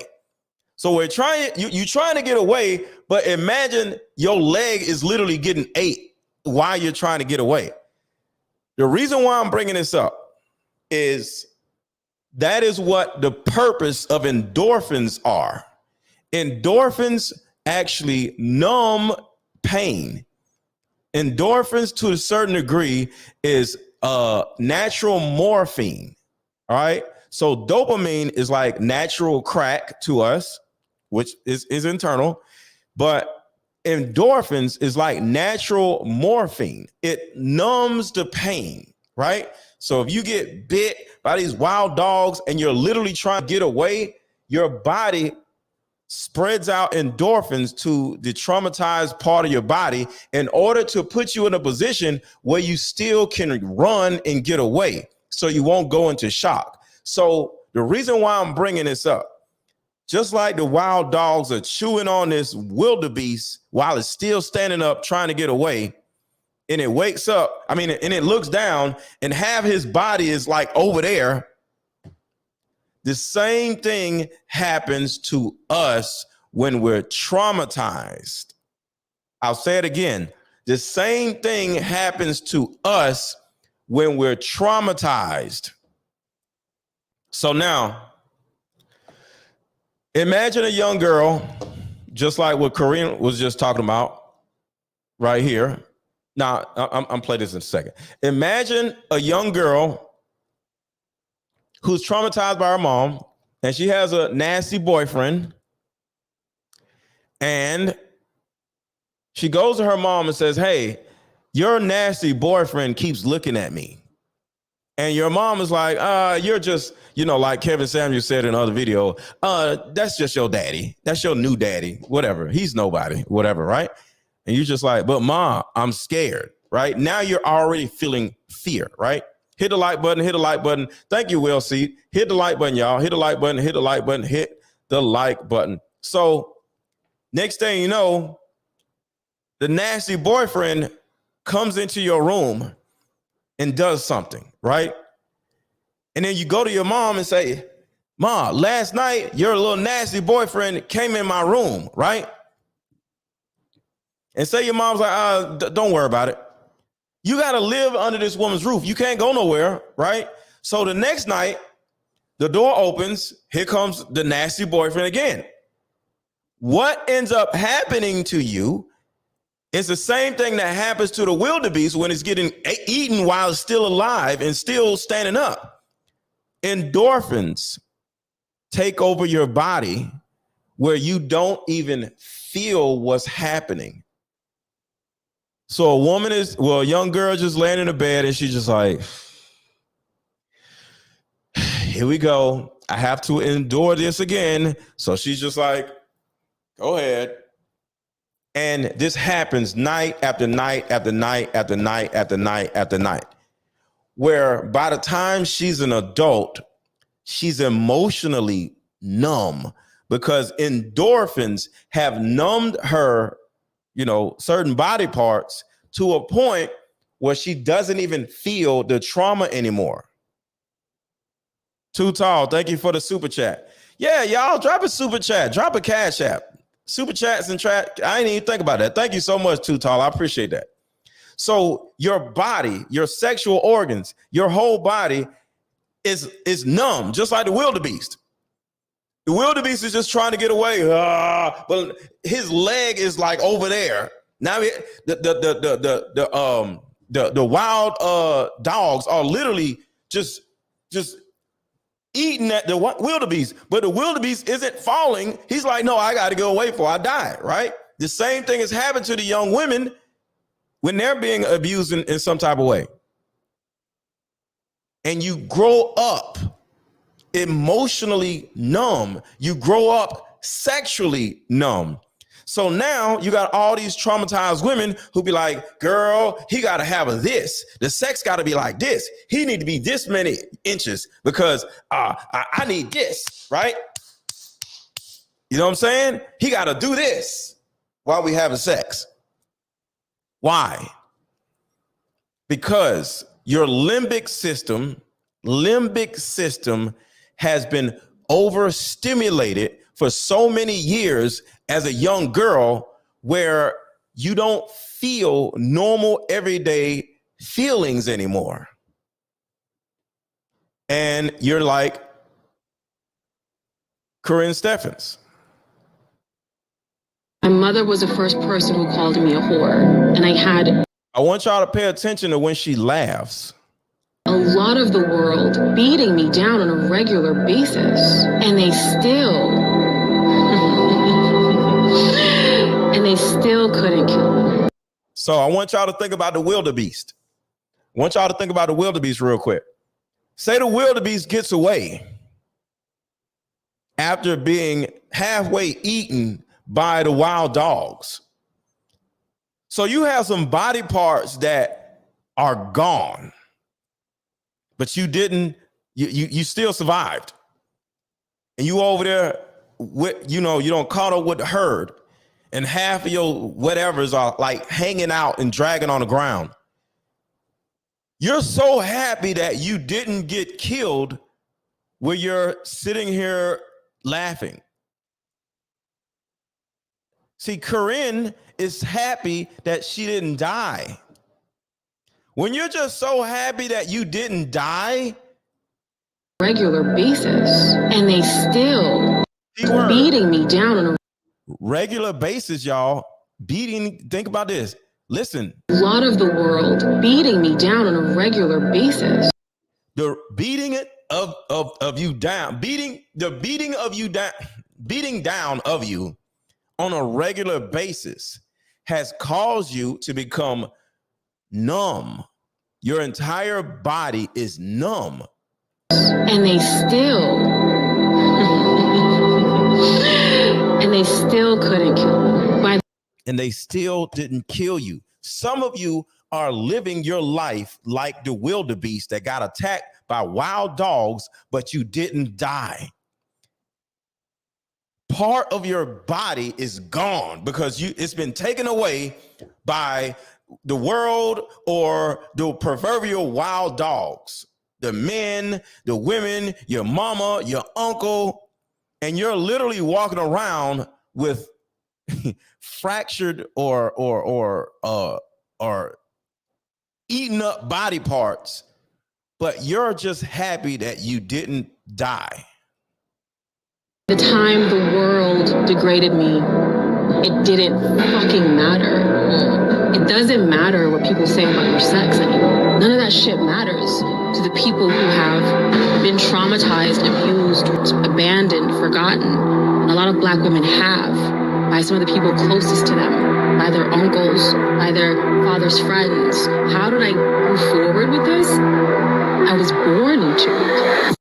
So you're trying to get away, but imagine your leg is literally getting ate while you're trying to get away. The reason why I'm bringing this up is That is what the purpose of endorphins are. Endorphins actually numb pain. Endorphins, to a certain degree, is natural morphine. All right. So dopamine is like natural crack to us, which is internal, but endorphins is like natural morphine. It numbs the pain, right? So if you get bit by these wild dogs and you're literally trying to get away, your body spreads out endorphins to the traumatized part of your body in order to put you in a position where you still can run and get away, so you won't go into shock. So the reason why I'm bringing this up, just like the wild dogs are chewing on this wildebeest while it's still standing up trying to get away, and it wakes up, and it looks down and half his body is like over there. The same thing happens to us when we're traumatized. I'll say it again. The same thing happens to us when we're traumatized. So now, imagine a young girl, just like what Corinne was just talking about right here. Now, I'm playing this in a second. Imagine a young girl who's traumatized by her mom, and she has a nasty boyfriend, and she goes to her mom and says, hey, your nasty boyfriend keeps looking at me. And your mom is like, you're just, like Kevin Samuels said in another video, that's just your daddy. That's your new daddy, whatever. He's nobody, whatever, right? And you're just like, but mom, I'm scared, right? Now you're already feeling fear, right? Hit the like button, hit the like button. Thank you, Will C. Hit the like button, y'all. Hit the like button, hit the like button, hit the like button. So next thing you know, the nasty boyfriend comes into your room and does something, right? And then you go to your mom and say, Mom, last night, your little nasty boyfriend came in my room, right? And say your mom's like, don't worry about it. You got to live under this woman's roof. You can't go nowhere, right? So the next night, the door opens. Here comes the nasty boyfriend again. What ends up happening to you is the same thing that happens to the wildebeest when it's getting eaten while it's still alive and still standing up. Endorphins take over your body where you don't even feel what's happening. So a young girl just laying in the bed and she's just like, here we go. I have to endure this again. So she's just like, go ahead. And this happens night after night after night after night after night after night, where by the time she's an adult, she's emotionally numb because endorphins have numbed her, certain body parts to a point where she doesn't even feel the trauma anymore. Too Tall, thank you for the super chat. Yeah, y'all, drop a super chat, drop a cash app. Super chats and chat. I didn't even think about that. Thank you so much, Too Tall. I appreciate that. So your body, your sexual organs, your whole body is numb, just like the wildebeest. The wildebeest is just trying to get away, but his leg is like over there. Now the wild dogs are literally just eating at the wildebeest, but the wildebeest isn't falling. He's like, no, I got to go away before I die, right? The same thing has happened to the young women when they're being abused in some type of way. And you grow up emotionally numb. You grow up sexually numb. So now you got all these traumatized women who be like, girl, he got to have this. The sex got to be like this. He need to be this many inches because I need this, right? You know what I'm saying? He got to do this while we having sex. Why? Because your limbic system has been overstimulated for so many years as a young girl where you don't feel normal everyday feelings anymore. And you're like, Corinne Steffens. My mother was the first person who called me a whore, and I want y'all to pay attention to when she laughs. A lot of the world beating me down on a regular basis, and they still couldn't kill me. So I want y'all to think about the wildebeest. I want y'all to think about the wildebeest real quick. Say the wildebeest gets away after being halfway eaten by the wild dogs. So you have some body parts that are gone, but you didn't, you still survived. And you over there with, you don't caught up with the herd, and half of your whatevers are like hanging out and dragging on the ground. You're so happy that you didn't get killed where you're sitting here laughing. See, Corinne is happy that she didn't die. When you're just so happy that you didn't die, regular basis, and they still beating me down on a regular basis, y'all. Think about this. Listen. A lot of the world beating me down on a regular basis. The beating of you down, beating down of you on a regular basis has caused you to become numb. Your entire body is numb. And they still couldn't kill me. And they still didn't kill you. Some of you are living your life like the wildebeest that got attacked by wild dogs, but you didn't die. Part of your body is gone because it's been taken away by the world or the proverbial wild dogs, the men, the women, your mama, your uncle, and you're literally walking around with fractured or eaten up body parts, but you're just happy that you didn't die. The time the world degraded me, it didn't fucking matter. It doesn't matter what people say about your sex anymore. None of that shit matters to the people who have been traumatized, abused, abandoned, forgotten. And a lot of Black women have, by some of the people closest to them, by their uncles, by their father's friends. How did I move forward with this? I was born into it.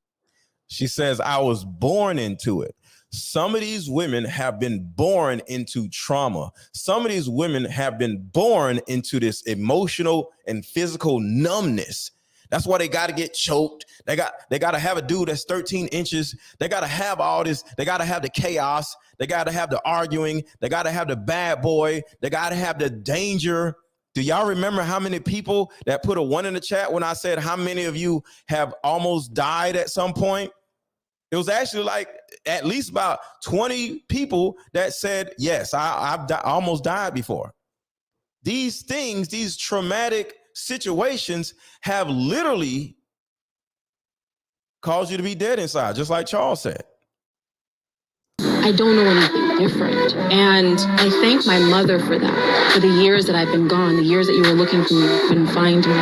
She says, I was born into it. Some of these women have been born into trauma. Some of these women have been born into this emotional and physical numbness. That's why they got to get choked. They got to have a dude that's 13 inches. They got to have all this. They got to have the chaos. They got to have the arguing. They got to have the bad boy. They got to have the danger. Do y'all remember how many people that put a 1 in the chat when I said how many of you have almost died at some point? It was actually like at least about 20 people that said, yes, I've almost died before. These things, these traumatic situations have literally caused you to be dead inside, just like Charles said. I don't know anything different. And I thank my mother for that, for the years that I've been gone, the years that you were looking for me, you couldn't find me.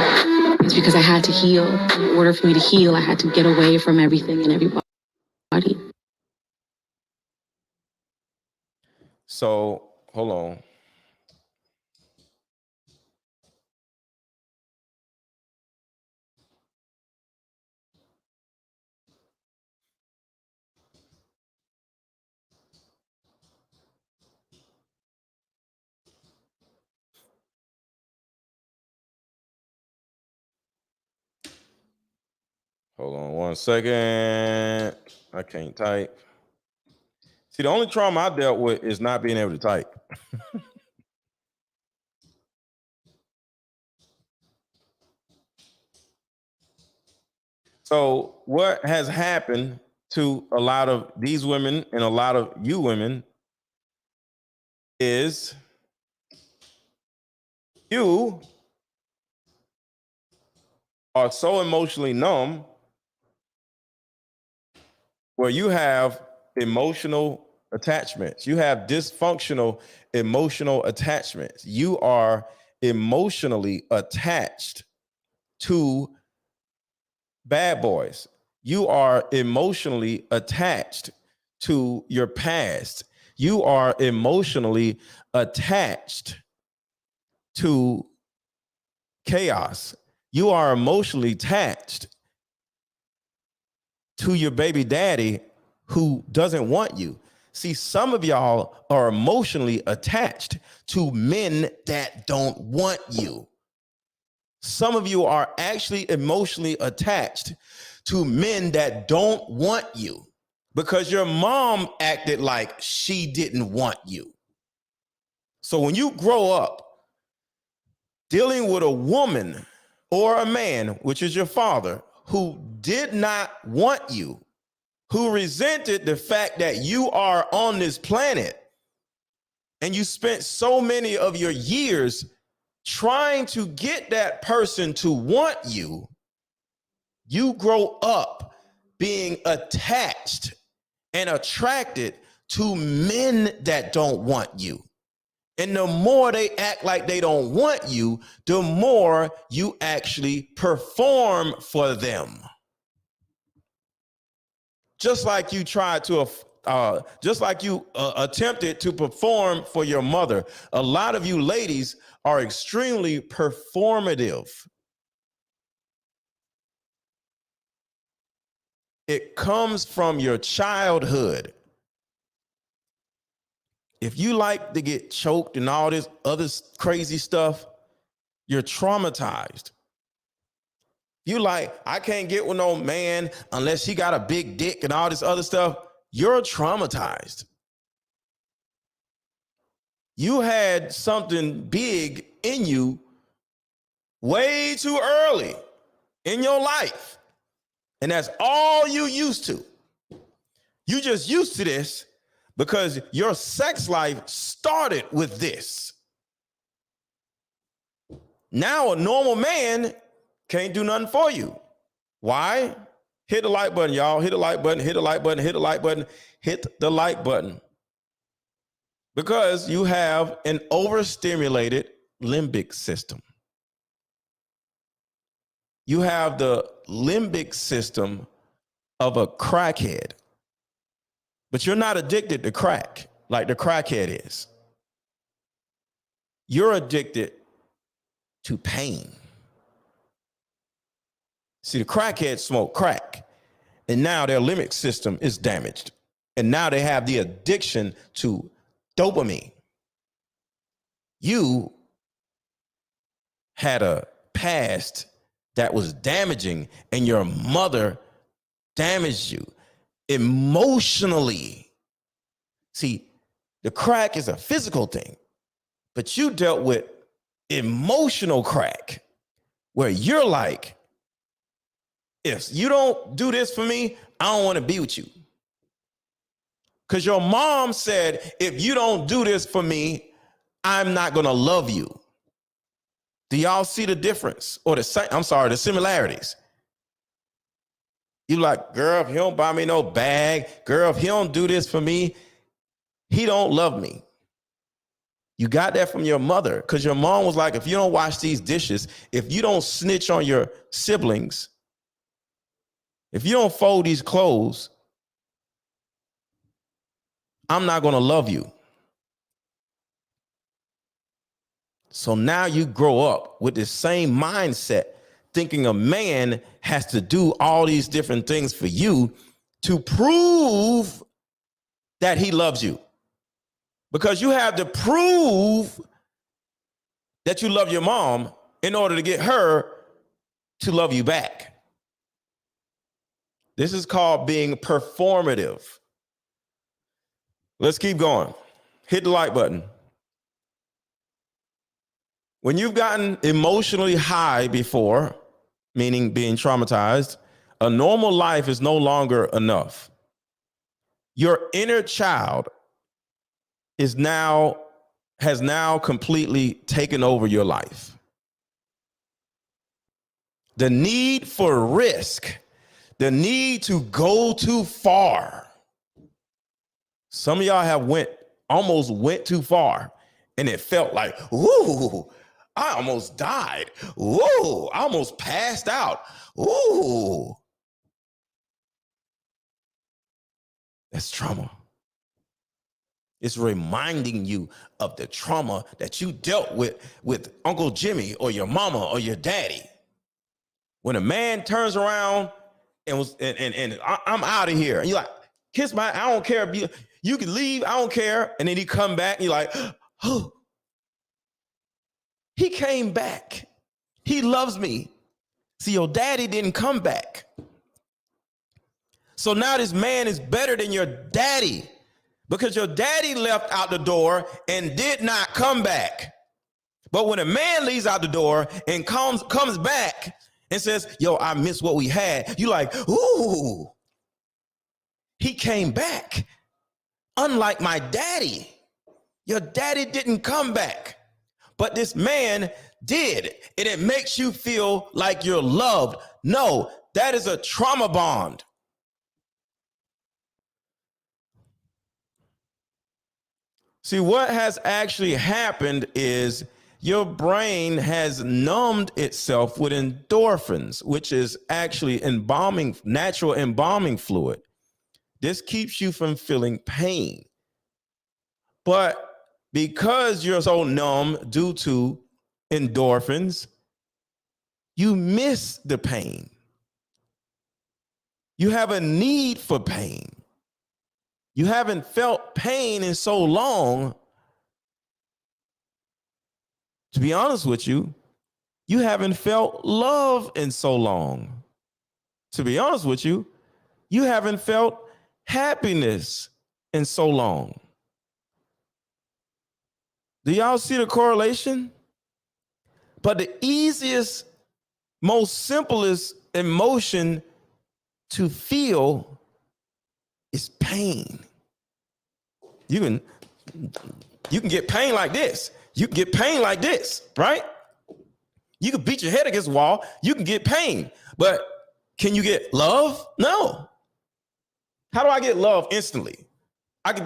It's because I had to heal. In order for me to heal, I had to get away from everything and everybody. So, hold on. Hold on 1 second. I can't type. See, the only trauma I dealt with is not being able to type. So what has happened to a lot of these women and a lot of you women is you are so emotionally numb where you have emotional attachments. You have dysfunctional emotional attachments. You are emotionally attached to bad boys. You are emotionally attached to your past. You are emotionally attached to chaos. You are emotionally attached to your baby daddy who doesn't want you. See, some of y'all are emotionally attached to men that don't want you. Some of you are actually emotionally attached to men that don't want you because your mom acted like she didn't want you. So when you grow up dealing with a woman or a man, which is your father, who did not want you, who resented the fact that you are on this planet, and you spent so many of your years trying to get that person to want you, you grow up being attached and attracted to men that don't want you. And the more they act like they don't want you, the more you actually perform for them. Just like you tried to, attempted to perform for your mother. A lot of you ladies are extremely performative. It comes from your childhood. If you like to get choked and all this other crazy stuff, you're traumatized. You like, I can't get with no man unless he got a big dick and all this other stuff. You're traumatized. You had something big in you way too early in your life. And that's all you used to. You just used to this because your sex life started with this. Now a normal man can't do nothing for you. Why? Hit the like button, y'all. Hit the like button, hit the like button, hit the like button, hit the like button. Because you have an overstimulated limbic system. You have the limbic system of a crackhead. But you're not addicted to crack like the crackhead is. You're addicted to pain. See, the crackheads smoke crack, and now their limbic system is damaged. And now they have the addiction to dopamine. You had a past that was damaging, and your mother damaged you emotionally. See, the crack is a physical thing, but you dealt with emotional crack where you're like, if you don't do this for me, I don't want to be with you. Because your mom said, if you don't do this for me, I'm not going to love you. Do y'all see the difference? Or the similarities? You like, girl, if he don't buy me no bag, girl, if he don't do this for me, he don't love me. You got that from your mother because your mom was like, if you don't wash these dishes, if you don't snitch on your siblings, if you don't fold these clothes, I'm not going to love you. So now you grow up with this same mindset, thinking a man has to do all these different things for you to prove that he loves you. Because you have to prove that you love your mom in order to get her to love you back. This is called being performative. Let's keep going. Hit the like button. When you've gotten emotionally high before, meaning being traumatized, a normal life is no longer enough. Your inner child has now completely taken over your life. The need for risk, the need to go too far, Some of y'all have almost went too far, and it felt like, ooh, I almost died. Ooh, I almost passed out. Ooh. That's trauma. It's reminding you of the trauma that you dealt with Uncle Jimmy or your mama or your daddy. When a man turns around and I'm out of here, and you're like, kiss my, I don't care if you can leave, I don't care. And then he come back and you're like, oh, he came back. He loves me. See, your daddy didn't come back. So now this man is better than your daddy because your daddy left out the door and did not come back. But when a man leaves out the door and comes back and says, yo, I miss what we had, you like, ooh, he came back. Unlike my daddy, your daddy didn't come back, but this man did. And it makes you feel like you're loved. No, that is a trauma bond. See, what has actually happened is your brain has numbed itself with endorphins, which is actually natural embalming fluid. This keeps you from feeling pain. But because you're so numb due to endorphins, you miss the pain. You have a need for pain. You haven't felt pain in so long. To be honest with you, you haven't felt love in so long. To be honest with you, you haven't felt happiness in so long. Do y'all see the correlation? But the easiest, most simplest emotion to feel is pain. You can get pain like this. You can get pain like this, right? You can beat your head against the wall. You can get pain. But can you get love? No. How do I get love instantly? I can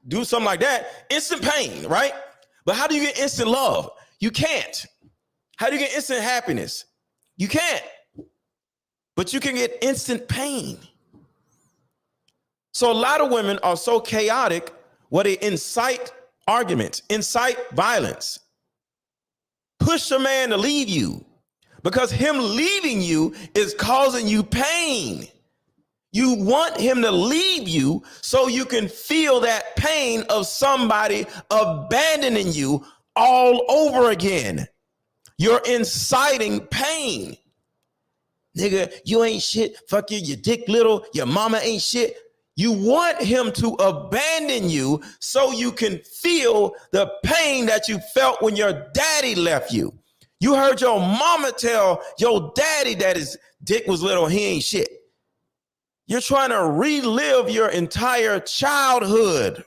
do something like that. Instant pain, right? But how do you get instant love? You can't. How do you get instant happiness? You can't. But you can get instant pain. So a lot of women are so chaotic where they incite arguments, incite violence, push a man to leave you because him leaving you is causing you pain. You want him to leave you so you can feel that pain of somebody abandoning you all over again. You're inciting pain. Nigga, you ain't shit. Fuck you, your dick little, your mama ain't shit. You want him to abandon you so you can feel the pain that you felt when your daddy left you. You heard your mama tell your daddy that his dick was little, he ain't shit. You're trying to relive your entire childhood.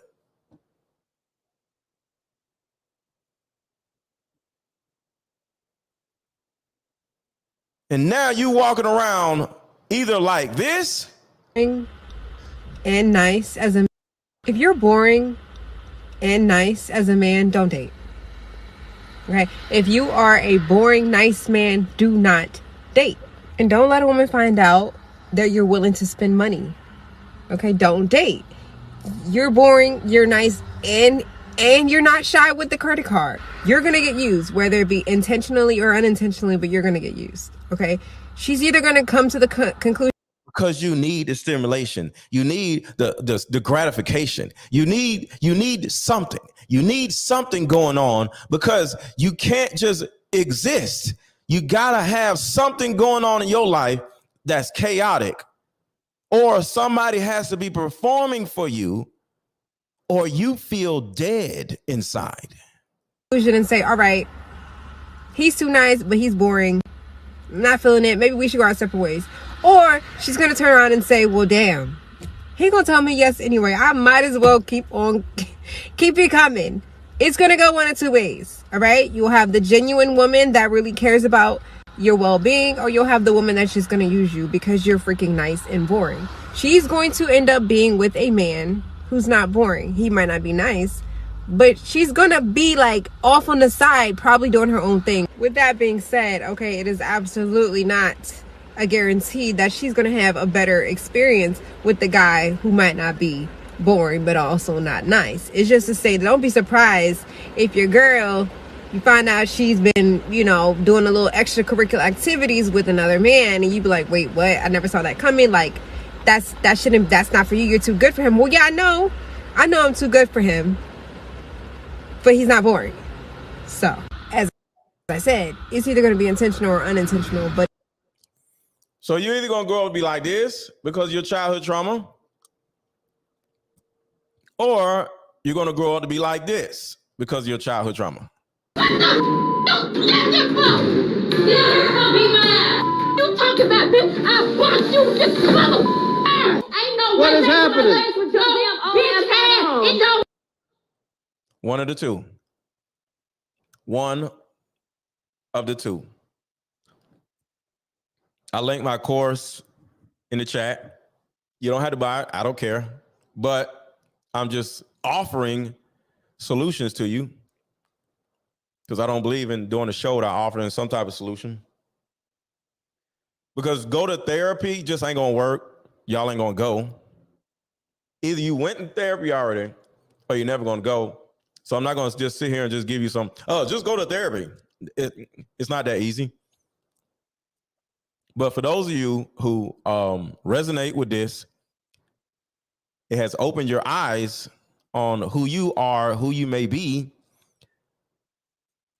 And now you walking around either like this. And nice as a, if you're boring and nice as a man, don't date. Okay? If you are a boring, nice man, do not date. And don't let a woman find out that you're willing to spend money. Okay? Don't date. You're boring, you're nice, and you're not shy with the credit card. You're gonna get used, whether it be intentionally or unintentionally, but you're gonna get used. Okay? She's either gonna come to the conclusion because you need the stimulation, you need the gratification, you need something. You need something going on because you can't just exist. You gotta have something going on in your life that's chaotic, or somebody has to be performing for you, or you feel dead inside. And say, all right, he's too nice, but he's boring. I'm not feeling it. Maybe we should go our separate ways. Or she's going to turn around and say, well, damn, he going to tell me yes anyway. I might as well keep it coming. It's going to go one of two ways. All right. You'll have the genuine woman that really cares about your well-being, or you'll have the woman that's just going to use you because you're freaking nice and boring. She's going to end up being with a man who's not boring. He might not be nice, but she's gonna be like off on the side, probably doing her own thing. With that being said, okay, it is absolutely not a guarantee that she's gonna have a better experience with the guy who might not be boring but also not nice. It's just to say, don't be surprised if your girl, you find out she's been, you know, doing a little extracurricular activities with another man, and you be like, wait, what? I never saw that coming. Like, that's not for you. You're too good for him. Well, yeah, I know I'm too good for him, but he's not boring. So, as I said, it's either going to be intentional or unintentional. But so you're either going to grow up and be like this because of your childhood trauma, or you're going to grow up to be like this because of your childhood trauma. Don't let him go! Yeah, be mad! You talking about this? I bought you this mother. Ain't no what is happening? One of the two. One of the two. I linked my course in the chat. You don't have to buy it. I don't care. But I'm just offering solutions to you because I don't believe in doing a show without offering some type of solution. Because go to therapy just ain't going to work. Y'all ain't going to go. Either you went in therapy already or you're never going to go. So I'm not going to just sit here and just give you some, just go to therapy. It's not that easy. But for those of you who resonate with this, it has opened your eyes on who you are, who you may be.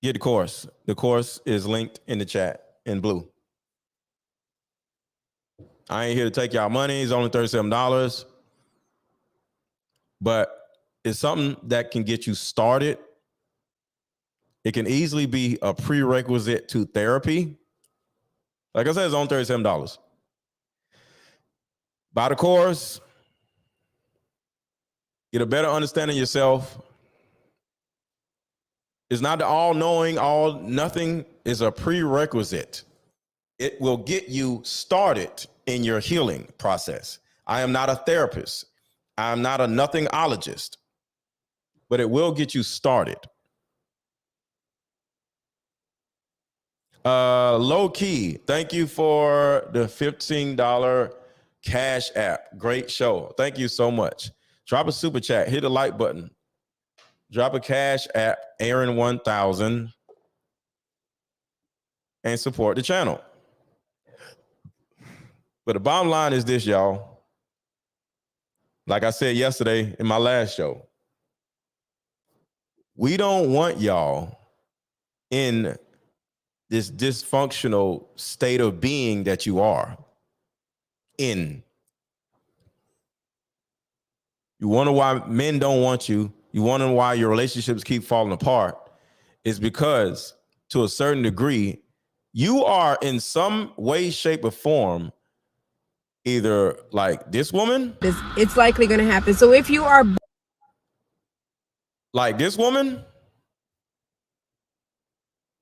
Get the course. The course is linked in the chat in blue. I ain't here to take y'all money. It's only $37. But it's something that can get you started. It can easily be a prerequisite to therapy. Like I said, it's only $37. Buy the course. Get a better understanding of yourself. It's not the all-knowing, all-nothing is a prerequisite. It will get you started in your healing process. I am not a therapist. I am not a nothingologist, but it will get you started. Low key, thank you for the $15 Cash App. Great show. Thank you so much. Drop a super chat, hit the like button. Drop a Cash App, Aaron 1000, and support the channel. But the bottom line is this, y'all. Like I said yesterday in my last show, we don't want y'all in this dysfunctional state of being that you are in. You wonder why men don't want you. You wonder why your relationships keep falling apart. It's because, to a certain degree, you are in some way, shape, or form either like this woman. it's likely going to happen. So if you are Like this woman.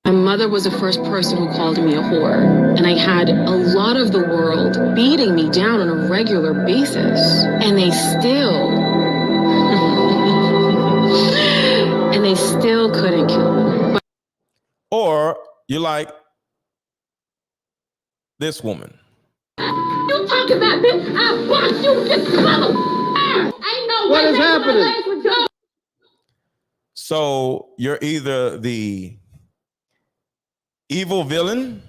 My mother was the first person who called me a whore, and I had a lot of the world beating me down on a regular basis, and they still couldn't kill me. Or you're like this woman. You talking about this? I bought you this mother. Ain't no what way is happening? So you're either the evil villain.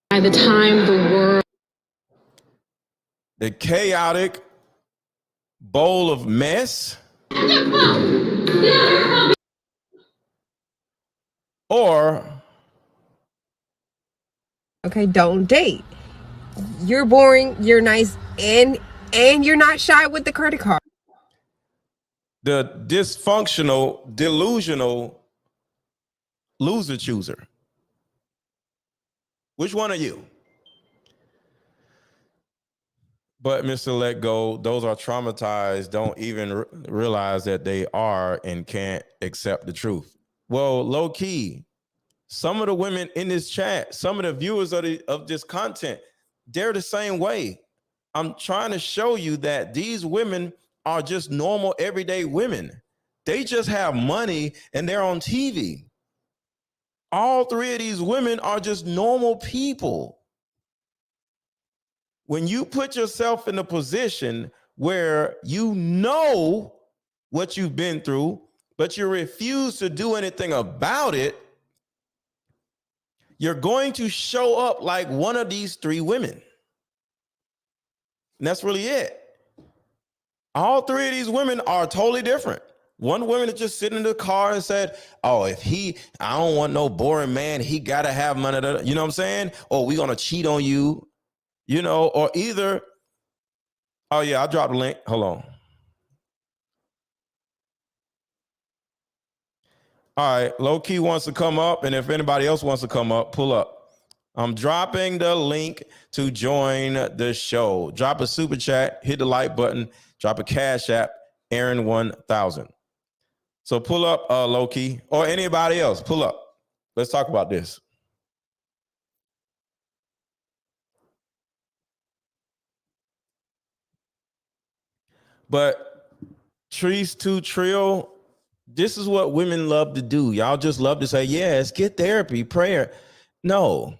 By the time the world, The chaotic bowl of mess. Or okay, don't date. You're boring, you're nice, and you're not shy with the credit card. the dysfunctional, delusional loser chooser. Which one are you? But MrLetGo, those are traumatized, don't even realize that they are and can't accept the truth. Well, low key, some of the women in this chat, some of the viewers of this content, they're the same way. I'm trying to show you that these women are just normal, everyday women. They just have money and they're on TV. All three of these women are just normal people. When you put yourself in a position where you know what you've been through, but you refuse to do anything about it, you're going to show up like one of these three women. And that's really it. All three of these women are totally different. One woman is just sitting in the car and said, oh, I don't want no boring man. He got to have money. You know what I'm saying? Or we going to cheat on you, you know, or either, oh yeah, I'll drop the link. Hold on. All right, Low Key wants to come up, and if anybody else wants to come up, pull up. I'm dropping the link to join the show. Drop a super chat, hit the like button, drop a cash app, Aaron 1000. So pull up, Low Key, or anybody else, pull up. Let's talk about this. But Trees to Trill, this is what women love to do. Y'all just love to say, yes, get therapy, prayer. No,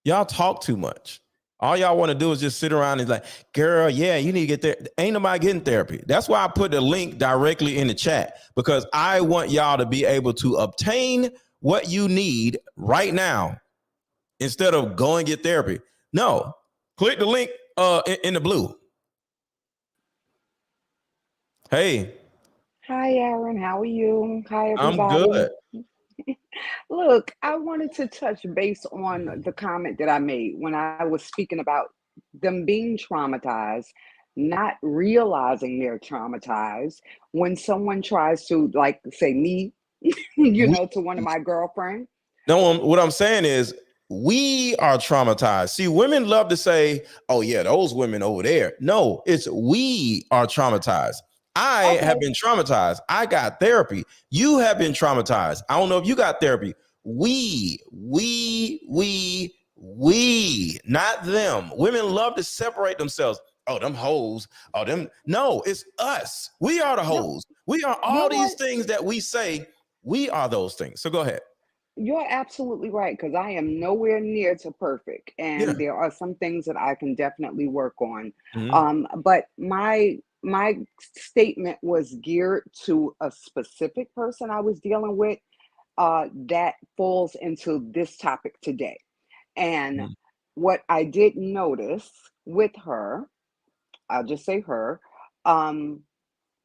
y'all talk too much. All y'all want to do is just sit around and like, girl, yeah, you need to get there. Ain't nobody getting therapy. That's why I put the link directly in the chat, because I want y'all to be able to obtain what you need right now instead of going get therapy. No, click the link in the blue. Hey. Hi, Aaron. How are you? Hi, everybody. I'm good. Look, I wanted to touch base on the comment that I made when I was speaking about them being traumatized, not realizing they're traumatized when someone tries to, like, say me, to one of my girlfriends. No, what I'm saying is we are traumatized. See, women love to say, oh yeah, those women over there. No, it's we are traumatized. I have been traumatized. I got therapy. You have been traumatized. I don't know if you got therapy. We, not them. Women love to separate themselves. Oh, them hoes. Oh, them. No, it's us. We are the hoes. We are all these things that we say. We are those things. So go ahead. You're absolutely right, because I am nowhere near to perfect, and there are some things that I can definitely work on. But my statement was geared to a specific person I was dealing with that falls into this topic today. And what I did notice with her, I'll just say her,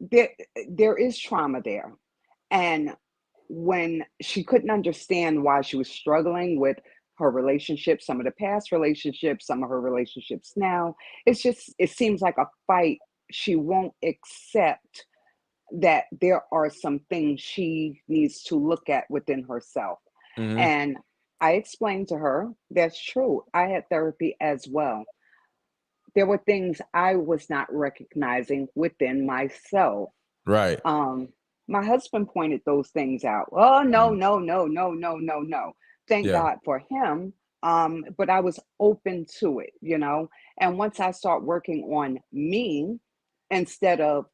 there is trauma there. And when she couldn't understand why she was struggling with her relationship, some of the past relationships, some of her relationships now, it seems like a fight. She won't accept that there are some things she needs to look at within herself. And I explained to her, that's true. I had therapy as well. There were things I was not recognizing within myself. Right. My husband pointed those things out. Oh, no. Thank God for him. But I was open to it, And once I start working on me, instead of,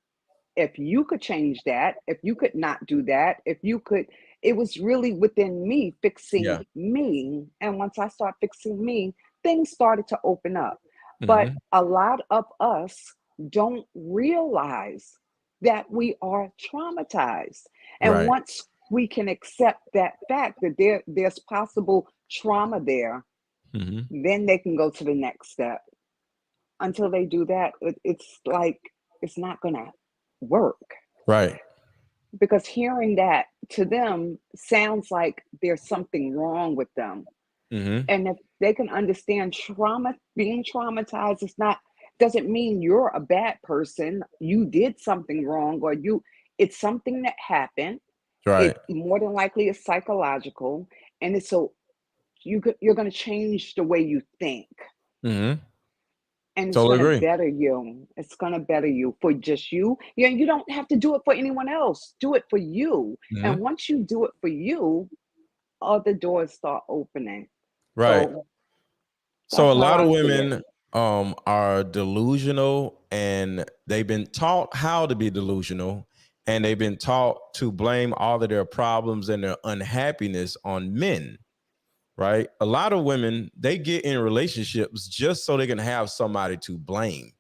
if you could change that, if you could not do that, it was really within me, fixing me. And once I start fixing me, things started to open up. But a lot of us don't realize that we are traumatized. And once we can accept that fact that there's possible trauma there, then they can go to the next step. Until they do that, it's like, it's not going to work. Right. Because hearing that to them sounds like there's something wrong with them. And if they can understand trauma, being traumatized doesn't mean you're a bad person. You did something wrong, or it's something that happened. Right. It more than likely is psychological. And it's you're going to change the way you think. And it's going to better you. It's going to better you for just you. You don't have to do it for anyone else. Do it for you. And once you do it for you, other doors start opening. Right. So a lot of women are delusional and they've been taught how to be delusional, and they've been taught to blame all of their problems and their unhappiness on men, right? A lot of women, they get in relationships just so they can have somebody to blame.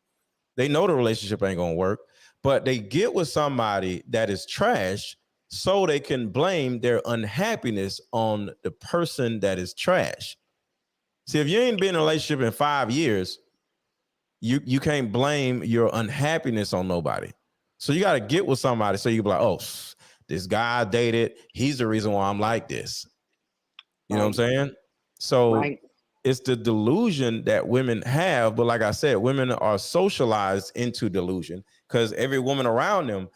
They know the relationship ain't gonna work, but they get with somebody that is trash so they can blame their unhappiness on the person that is trash. See, if you ain't been in a relationship in 5 years, you can't blame your unhappiness on nobody. So you got to get with somebody so you can be like, oh, this guy I dated, he's the reason why I'm like this. You know what I'm saying? So it's the delusion that women have. But like I said, women are socialized into delusion because every woman around them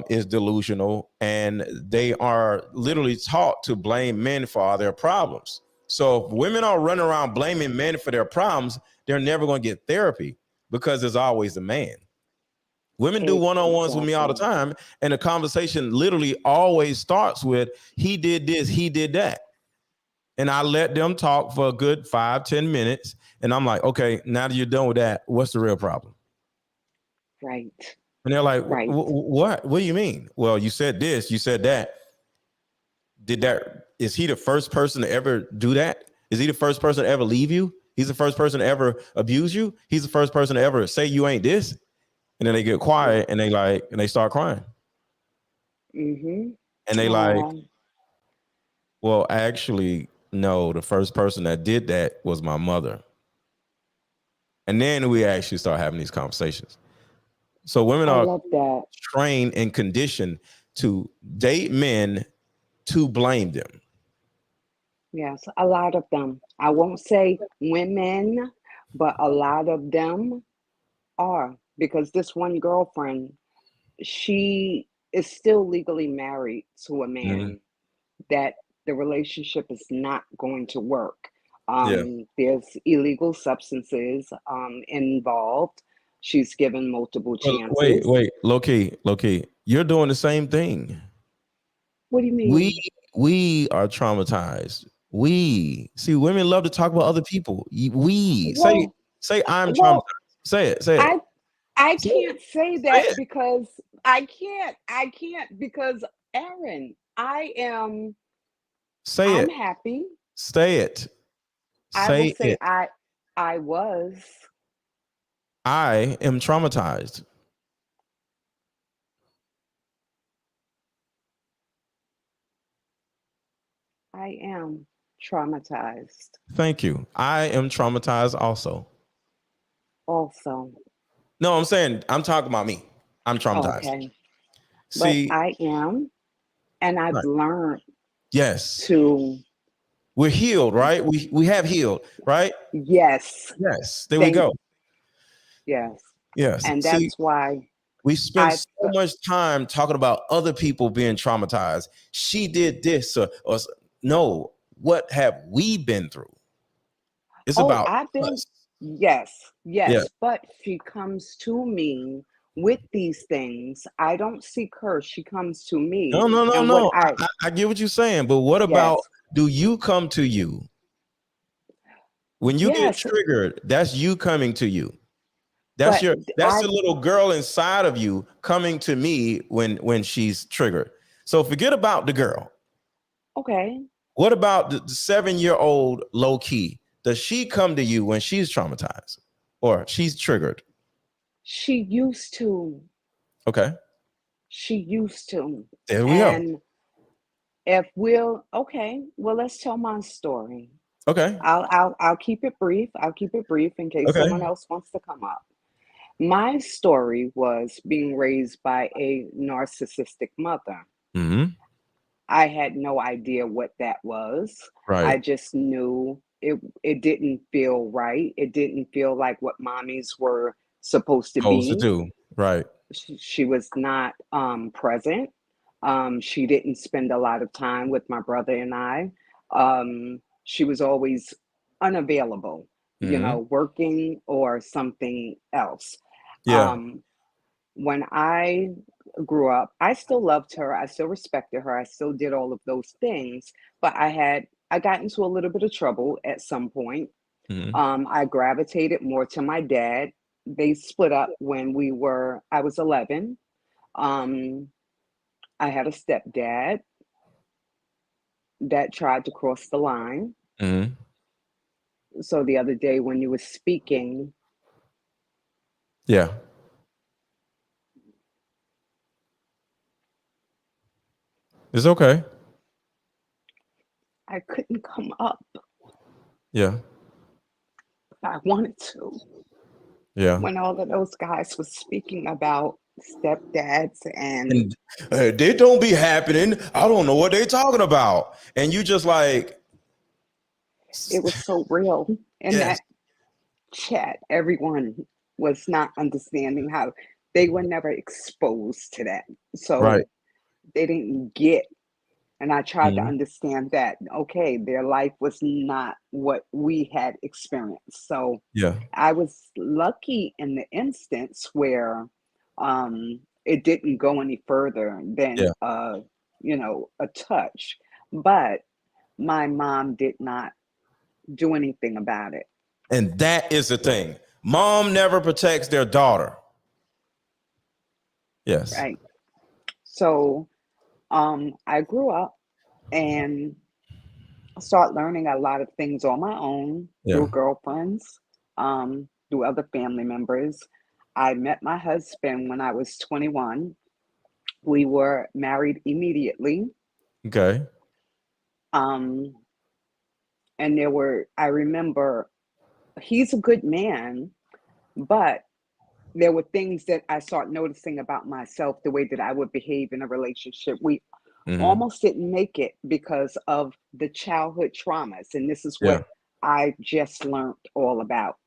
is delusional, and they are literally taught to blame men for all their problems. So if women are running around blaming men for their problems, they're never going to get therapy because there's always a man. Women do one-on-ones with me all the time, and the conversation literally always starts with, he did this, he did that. And I let them talk for a good 5-10 minutes. And I'm like, okay, now that you're done with that, what's the real problem? Right. And they're like, Right. What do you mean? Well, you said this, you said that. Is he the first person to ever do that? Is he the first person to ever leave you? He's the first person to ever abuse you. He's the first person to ever say you ain't this. And then they get quiet and they start crying. Mm-hmm. And they like, well, actually, no, the first person that did that was my mother. And then we actually start having these conversations. So women are trained and conditioned to date men to blame them. Yes, a lot of them. I won't say women, but a lot of them are, because this one girlfriend, she is still legally married to a man that the relationship is not going to work. There's illegal substances involved. She's given multiple chances. Wait, low key. You're doing the same thing. What do you mean? We are traumatized. We see women love to talk about other people. Say I'm traumatized. Say it. I can't say that because I can't because Aaron, I'm happy. Say it. I will say I was. I am traumatized. I am traumatized. Thank you. I am traumatized also. No, I'm saying, I'm talking about me. I'm traumatized. Okay. See, but I am, and I've learned. Yes. We're healed, right? We have healed, right? Yes. There we go. Yes. Yes. And that's why we spend so much time talking about other people being traumatized. She did this, or no. What have we been through? It's about us. Yes. But she comes to me with these things. I don't seek her. She comes to me. No. I get what you're saying, but what about, do you come to you? When you get triggered, that's you coming to you. That's the little girl inside of you coming to me when she's triggered. So forget about the girl. Okay. What about the 7-year-old low key? Does she come to you when she's traumatized or she's triggered? She used to. Okay. She used to. There we go. Well, let's tell my story. Okay. I'll keep it brief. In case someone else wants to come up. My story was being raised by a narcissistic mother. Mm-hmm. I had no idea what that was. Right. I just knew it didn't feel right. It didn't feel like what mommies were supposed to be. Right. She was not present. She didn't spend a lot of time with my brother and I. She was always unavailable, working or something else. Yeah. When I grew up, I still loved her. I still respected her. I still did all of those things. But I got into a little bit of trouble at some point. Mm-hmm. I gravitated more to my dad. they split up when I was 11. I had a stepdad that tried to cross the line. Mm-hmm. So the other day when you were speaking, Yeah. It's okay. I couldn't come up Yeah. if I wanted to. Yeah. When all of those guys were speaking about stepdads And they don't be happening. I don't know what they talking about. And you just like, it was so real. In yes, that chat, everyone was not understanding how they were never exposed to that. right. So they didn't get, and I tried to Mhm. understand that, okay, their life was not what we had experienced. So Yeah. I was lucky in the instance where it didn't go any further than, Yeah. a touch. But my mom did not do anything about it. And that is the thing. Mom never protects their daughter. Yes. Right. So I grew up and start learning a lot of things on my own Yeah. through girlfriends, through other family members. I met my husband when I was 21. We were married immediately. Okay. Um, and I remember he's a good man, but there were things that I started noticing about myself, the way that I would behave in a relationship. We Mm-hmm. almost didn't make it because of the childhood traumas. And this is Yeah. what I just learned all about,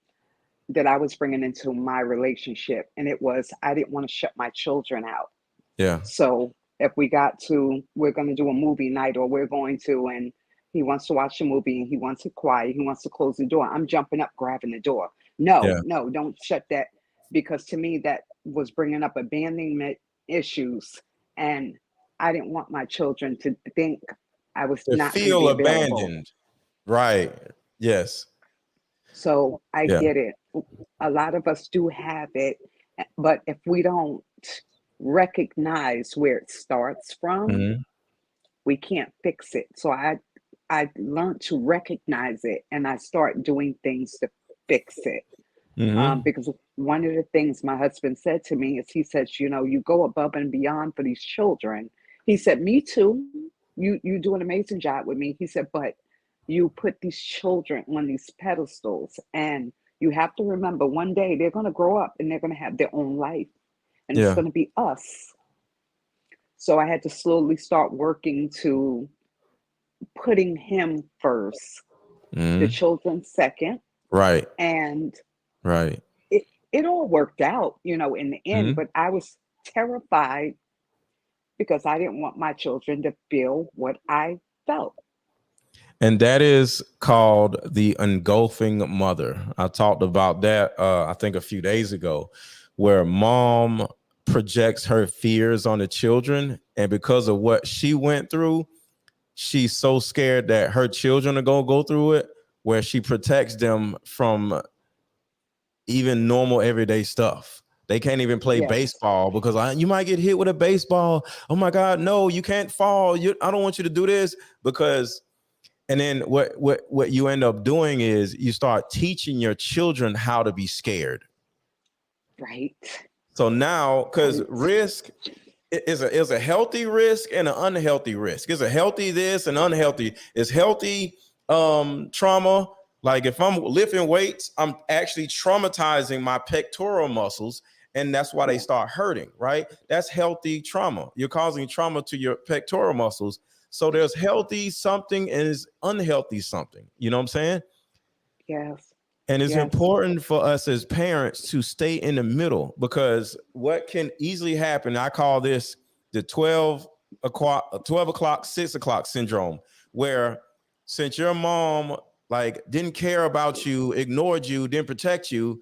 that I was bringing into my relationship. And it was, I didn't want to shut my children out. Yeah. So if we're going to do a movie night, or we're going to, and he wants to watch a movie and he wants it quiet, he wants to close the door, I'm jumping up, grabbing the door. No, Yeah. no, don't shut that. Because to me, that was bringing up abandonment issues. And I didn't want my children to think I was To not going to be feel available. abandoned. Right. Yes. So I Yeah. get it. A lot of us do have it, but if we don't recognize where it starts from, Mm-hmm. we can't fix it. So I learned to recognize it, and I start doing things to fix it. Mm-hmm. Because one of the things my husband said to me is, he says, you go above and beyond for these children. He said, me too. You do an amazing job with me. He said, but you put these children on these pedestals, and you have to remember one day they're going to grow up and they're going to have their own life, and it's Yeah. going to be us. So I had to slowly start working to putting him first, the Mm-hmm. children second, Right. and Right. it all worked out, in the end. Mm-hmm. But I was terrified because I didn't want my children to feel what I felt. And that is called the engulfing mother. I talked about that, I think, a few days ago, where mom projects her fears on the children. And because of what she went through, she's so scared that her children are going to go through it, where she protects them from even normal everyday stuff. They can't even play Yes, baseball because you might get hit with a baseball. Oh my God, no, you can't fall. I don't want you to do this because. And then what you end up doing is you start teaching your children how to be scared. right, So now, because right. risk is a healthy risk and an unhealthy risk. It's a healthy this and unhealthy. It's healthy trauma. Like if I'm lifting weights, I'm actually traumatizing my pectoral muscles, and that's why they Yeah, start hurting, right? That's healthy trauma. You're causing trauma to your pectoral muscles. So there's healthy something and there's unhealthy something. You know what I'm saying? yes, And it's yes, important for us as parents to stay in the middle, because what can easily happen, I call this the 12 o'clock, 6 o'clock syndrome, where since your mom like didn't care about you, ignored you, didn't protect you,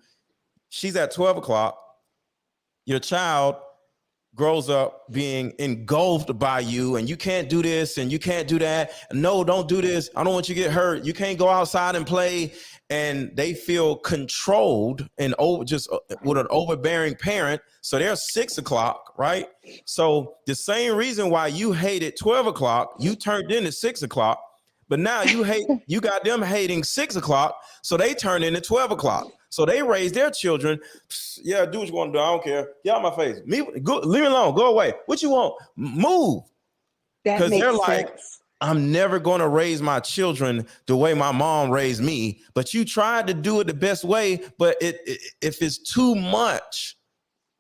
she's at 12 o'clock, your child grows up being engulfed by you, and you can't do this and you can't do that. No, don't do this. I don't want you to get hurt. You can't go outside and play. and they feel controlled and over just with an overbearing parent. So they're 6 o'clock, right? So the same reason why you hated 12 o'clock, you turned into 6 o'clock, but now you got them hating 6 o'clock, so they turn into 12 o'clock. So they raise their children. Yeah, do what you want to do. I don't care. Get out my face. Leave me alone. Go away. What you want? Move. That makes they're sense. like, I'm never going to raise my children the way my mom raised me. But you tried to do it the best way. But if it's too much,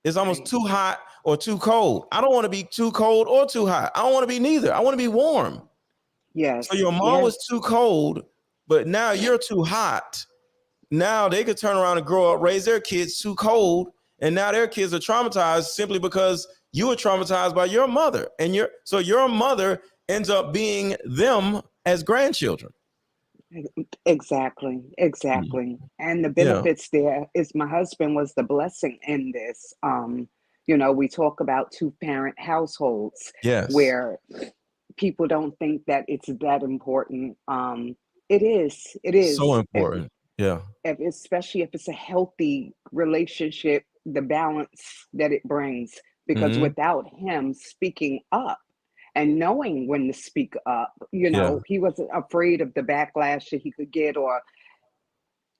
it's almost too hot or too cold. I don't want to be too cold or too hot. I don't want to be neither. I want to be warm. Yes. So your mom was too cold, but now you're too hot. Now they could turn around and grow up, raise their kids too cold, and now their kids are traumatized simply because you were traumatized by your mother. And so your mother ends up being them as grandchildren. Exactly. And the benefits there is my husband was the blessing in this. We talk about 2-parent households where people don't think that it's that important. It is so important. Especially if it's a healthy relationship, the balance that it brings, because without him speaking up and knowing when to speak up, he wasn't afraid of the backlash that he could get, or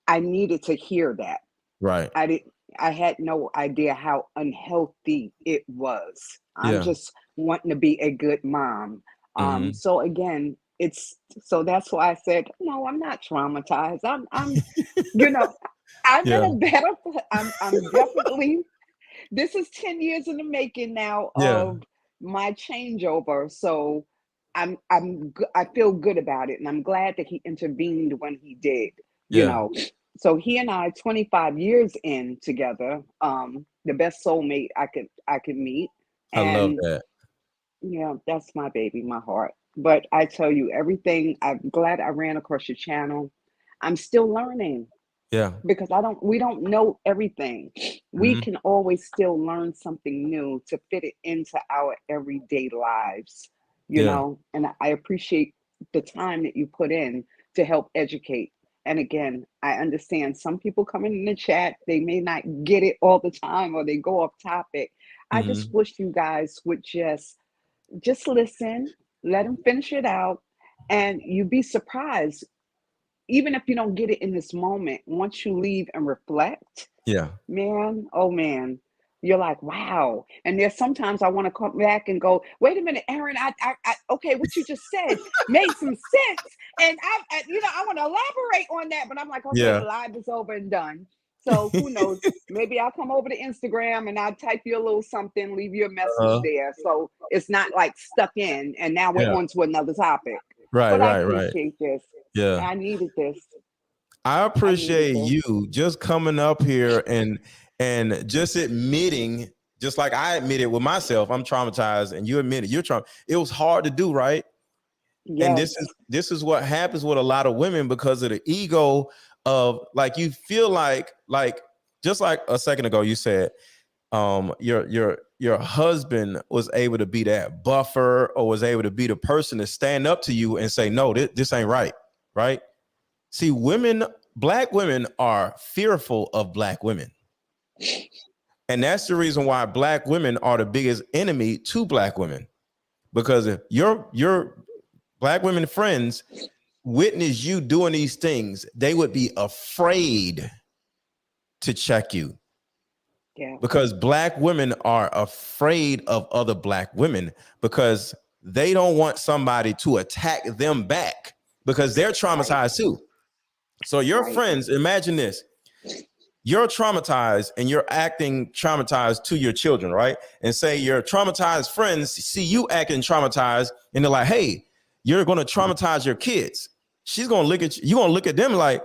I needed to hear that. Right. I had no idea how unhealthy it was. I'm just wanting to be a good mom. So again, that's why I said, no, I'm not traumatized. I'm I'm in a better, I'm definitely, this is 10 years in the making now of my changeover. So I feel good about it. And I'm glad that he intervened when he did, So he and I, 25 years in together, the best soulmate I could meet. And I love that. Yeah, that's my baby, my heart. But I tell you, everything, I'm glad I ran across your channel. I'm still learning. Because we don't know everything. We can always still learn something new to fit it into our everyday lives, and I appreciate the time that you put in to help educate. And again, I understand some people coming in the chat, they may not get it all the time or they go off topic. I just wish you guys would just listen, let them finish it out, and you'd be surprised. Even if you don't get it in this moment, once you leave and reflect, man, oh man, you're like, wow. And there's sometimes I want to come back and go, wait a minute, Aaron, I okay, what you just said made some sense. And I want to elaborate on that, but I'm like, okay, the live is over and done. So who knows? Maybe I'll come over to Instagram and I'll type you a little something, leave you a message there. So it's not like stuck in and now we're on to another topic. Right, I appreciate this. Yeah. I needed this. I appreciate you just coming up here and just admitting, just like I admitted with myself, I'm traumatized, and you admitted you're traumatized. It was hard to do, right? Yes. And this is what happens with a lot of women because of the ego of, like, you feel like just like a second ago you said your husband was able to be that buffer or was able to be the person to stand up to you and say, no, this ain't right? See, Black women are fearful of Black women. And that's the reason why Black women are the biggest enemy to Black women. Because if your Black women friends witness you doing these things, they would be afraid to check you. Yeah. Because Black women are afraid of other Black women because they don't want somebody to attack them back because they're traumatized too. So your friends, imagine this. You're traumatized and you're acting traumatized to your children, right? And say your traumatized friends see you acting traumatized and they're like, hey, you're going to traumatize your kids. She's going to look at you. You're going to look at them like,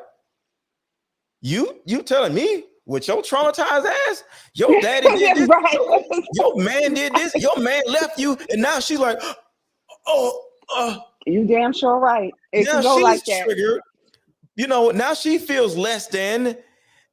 you telling me with your traumatized ass, your daddy did this, your man did this, your man left you, and now she's like, you damn sure right. It now go she's like that. Triggered. Now she feels less than,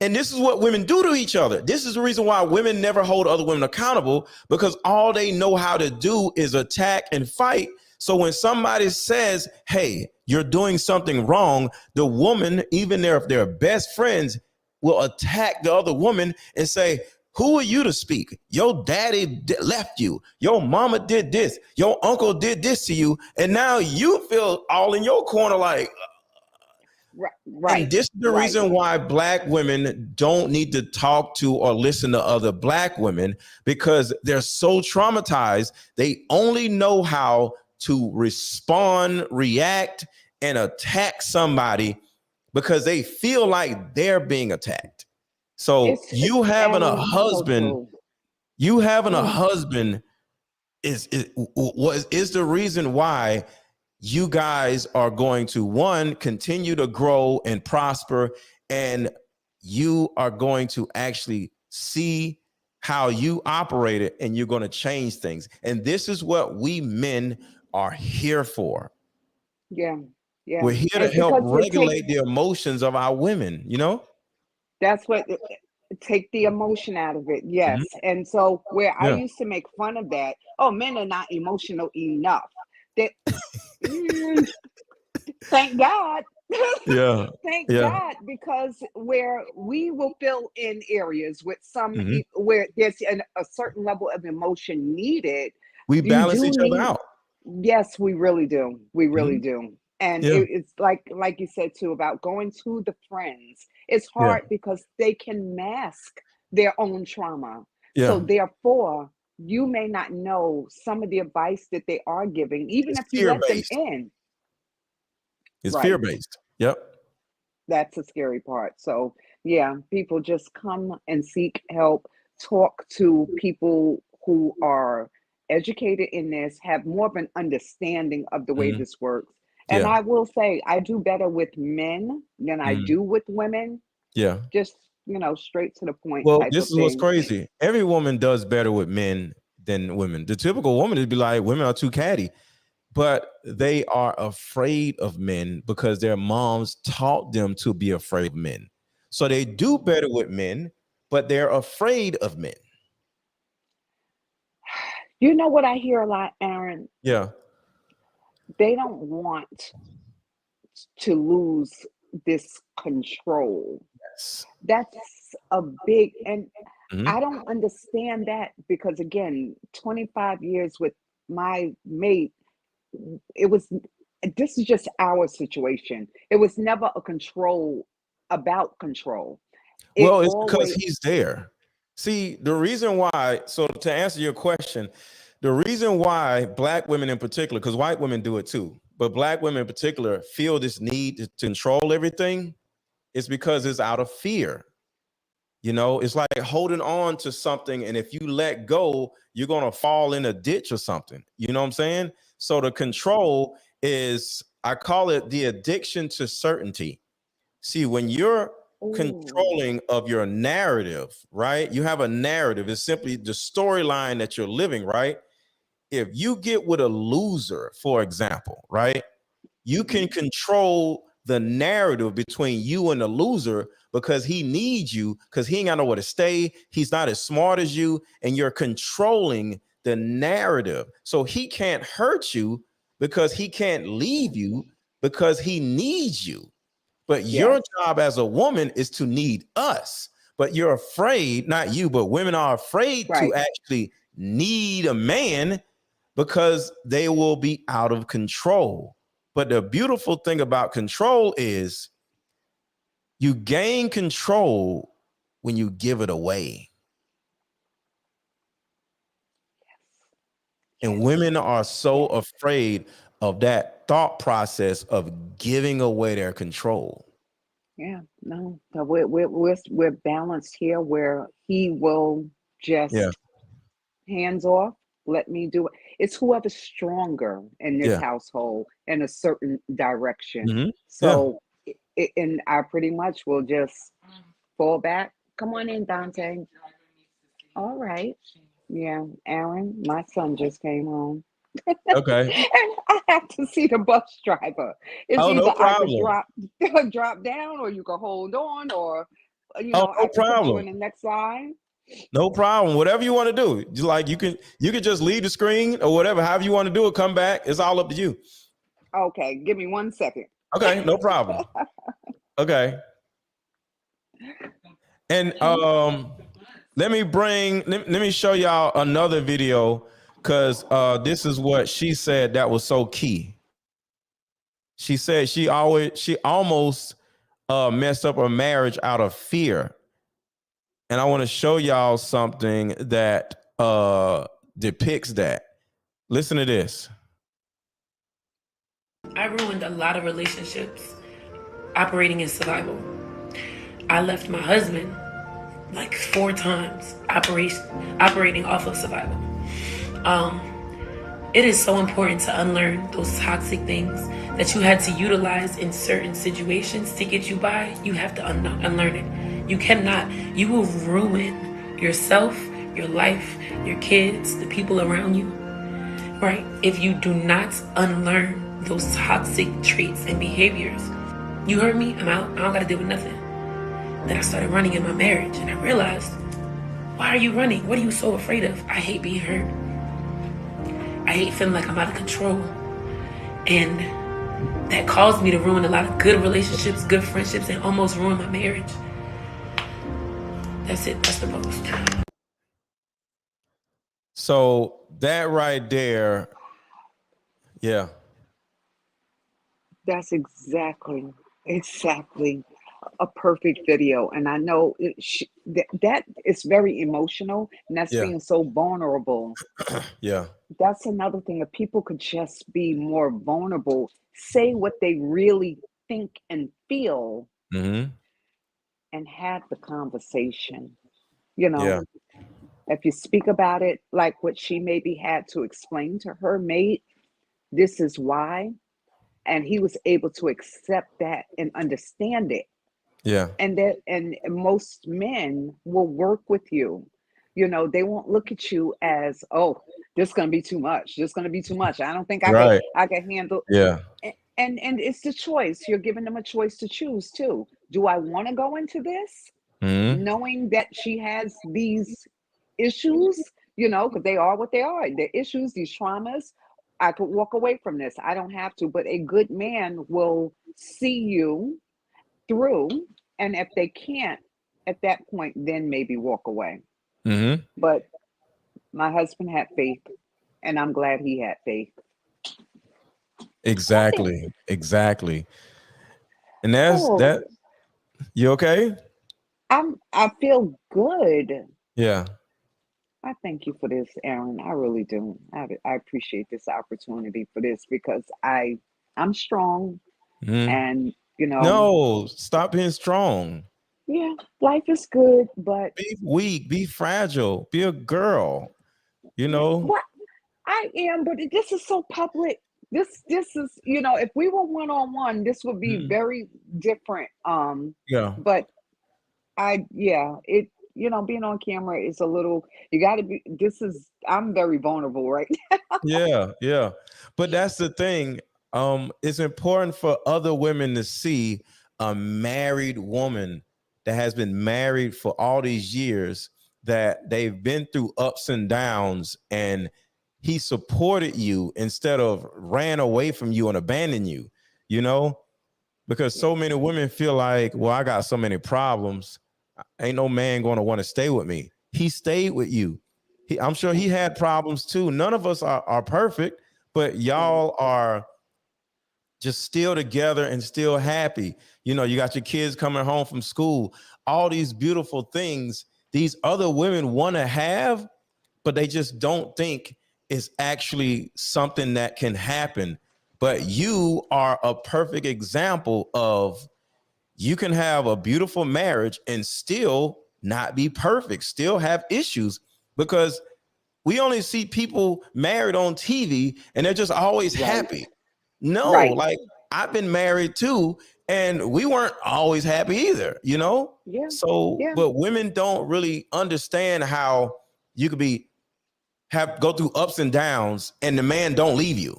and this is what women do to each other. This is the reason why women never hold other women accountable, because all they know how to do is attack and fight. So when somebody says, hey, you're doing something wrong, the woman, even if they're best friends, will attack the other woman and say, who are you to speak? Your daddy left you. Your mama did this. Your uncle did this to you. And now you feel all in your corner like, Right. and this is the reason why black women don't need to talk to or listen to other black women, because they're so traumatized. They only know how to respond, react, and attack somebody because they feel like they're being attacked. So you having a husband is the reason why you guys are going to, one, continue to grow and prosper, and you are going to actually see how you operate it, and you're going to change things. And this is what we men are here for. Yeah. We're here to help regulate the emotions of our women, you know? That's what, take the emotion out of it. Yes. And so where I used to make fun of that, oh, men are not emotional enough. That thank God. Thank God, because where we will fill in areas with some where there's a certain level of emotion needed, we balance each other out. Yes, we really do. We really do. And it's like you said too, about going to the friends. It's hard because they can mask their own trauma. So therefore, you may not know some of the advice that they are giving, even if you let them in. It's fear-based. Yep. That's the scary part. So yeah, people just come and seek help, talk to people who are educated in this, have more of an understanding of the way this works. And I will say, I do better with men than I do with women. Yeah. Just, straight to the point. Well, type this of is what's thing. crazy. Every woman does better with men than women. The typical woman would be like, women are too catty. But they are afraid of men because their moms taught them to be afraid of men. So they do better with men, but they're afraid of men. You know what I hear a lot, Aaron? Yeah. They don't want to lose this control. Yes. That's a big, and I don't understand that, because again, 25 years with my mate, this is just our situation. It was never about control. Well, it's because he's there. See, the reason why, so to answer your question, the reason why black women in particular, because white women do it too, but black women in particular feel this need to control everything, is because it's out of fear. It's like holding on to something, and if you let go, you're going to fall in a ditch or something. You know what I'm saying? So the control is, I call it the addiction to certainty. See, when you're controlling of your narrative, right? You have a narrative. It's simply the storyline that you're living, right? If you get with a loser, for example, right? You can control the narrative between you and the loser because he needs you, because he ain't got nowhere to stay. He's not as smart as you, and you're controlling the narrative. So he can't hurt you because he can't leave you because he needs you. But your job as a woman is to need us. But you're afraid, not you, but women are afraid to actually need a man because they will be out of control. But the beautiful thing about control is you gain control when you give it away. And women are so afraid of that thought process of giving away their control. Yeah, no, we're balanced here, where he will just hands off, let me do it. It's whoever's stronger in this household in a certain direction. So, and I pretty much will just fall back. Come on in, Dante. All right. Yeah, Aaron, my son just came home. Okay. And I have to see the bus driver. It's either no I problem. could drop down, or you can hold on, or no I can problem. put you in the next line. No problem. Whatever you want to do. Like you can just leave the screen or whatever. However you want to do it, come back. It's all up to you. Okay, give me 1 second. Okay, no problem. Okay. And let me show y'all another video, because this is what she said that was so key. She said she almost messed up her marriage out of fear. And I want to show y'all something that depicts that. Listen to this. I ruined a lot of relationships operating in survival. I left my husband like 4 times operating off of survival. It is so important to unlearn those toxic things that you had to utilize in certain situations to get you by. You have to unlearn it. You will ruin yourself, your life, your kids, the people around you, right? If you do not unlearn those toxic traits and behaviors. You heard me? I'm out. I don't got to deal with nothing. Then I started running in my marriage, and I realized, why are you running? What are you so afraid of? I hate being hurt. I hate feeling like I'm out of control. And that caused me to ruin a lot of good relationships, good friendships, and almost ruin my marriage. That's it. That's the post. So that right there, yeah. That's exactly a perfect video. And I know that is very emotional, and that's Yeah. being so vulnerable. Yeah. That's another thing. If people could just be more vulnerable, say what they really think and feel, Mm-hmm. and have the conversation. You Yeah. know, if you speak about it, like what she maybe had to explain to her mate, this is why, and he was able to accept that and understand it. Yeah. And most men will work with you. You know, they won't look at you as, oh, this is gonna be too much. This is gonna be too much. I don't think Right. I could handle. Yeah. And it's the choice. You're giving them a choice to choose too. Do I want to go into this, Mm-hmm. knowing that she has these issues? You know, because they are what they are. The issues, these traumas. I could walk away from this. I don't have to. But a good man will see you through, and if they can't at that point, then maybe walk away. Mm-hmm. But my husband had faith, and I'm glad he had faith. Exactly. Exactly. And that's Oh, that. You okay? I feel good. Yeah. I thank you for this, Aaron. I really do. I appreciate this opportunity for this, because I'm strong, Mm-hmm. and you know, No, stop being strong. yeah, life is good, but Be weak, be fragile, be a girl, you yeah, know? what I am, but this is so public. This is, if we were one on one, this would be Mhm. very different. Yeah. But yeah, being on camera is a little. You got to be. I'm very vulnerable, right? Yeah, yeah. But that's the thing. It's important for other women to see a married woman that has been married for all these years, that they've been through ups and downs, and he supported you instead of ran away from you and abandoned you, you know? Because so many women feel like, well, I got so many problems. Ain't no man going to want to stay with me. He stayed with you. I'm sure he had problems too. None of us are perfect, but Right, y'all are just still together and still happy. You know, you got your kids coming home from school, all these beautiful things these other women want to have, but they just don't think it's actually something that can happen. But you are a perfect example of, you can have a beautiful marriage and still not be perfect, still have issues, because we only see people married on TV and they're just always right, happy. No, right. like, I've been married too, and we weren't always happy either, you know? Yeah, So, yeah. but women don't really understand how you could go through ups and downs and the man don't leave you.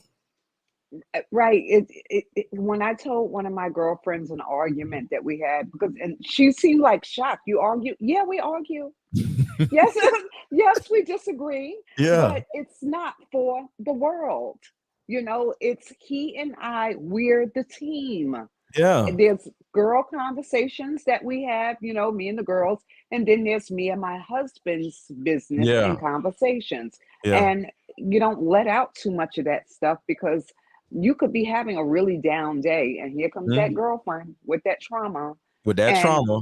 Right. When I told one of my girlfriends an argument that we had, and she seemed like shocked. You argue? Yeah, we argue. Yes, yes, we disagree, Yeah. but it's not for the world. You know, it's he and I, we're the team. Yeah. There's girl conversations that we have, you know, me and the girls, and then there's me and my husband's business and Yeah. conversations. Yeah. And you don't let out too much of that stuff because you could be having a really down day, and here comes that Mhm. girlfriend with that trauma. With that And trauma.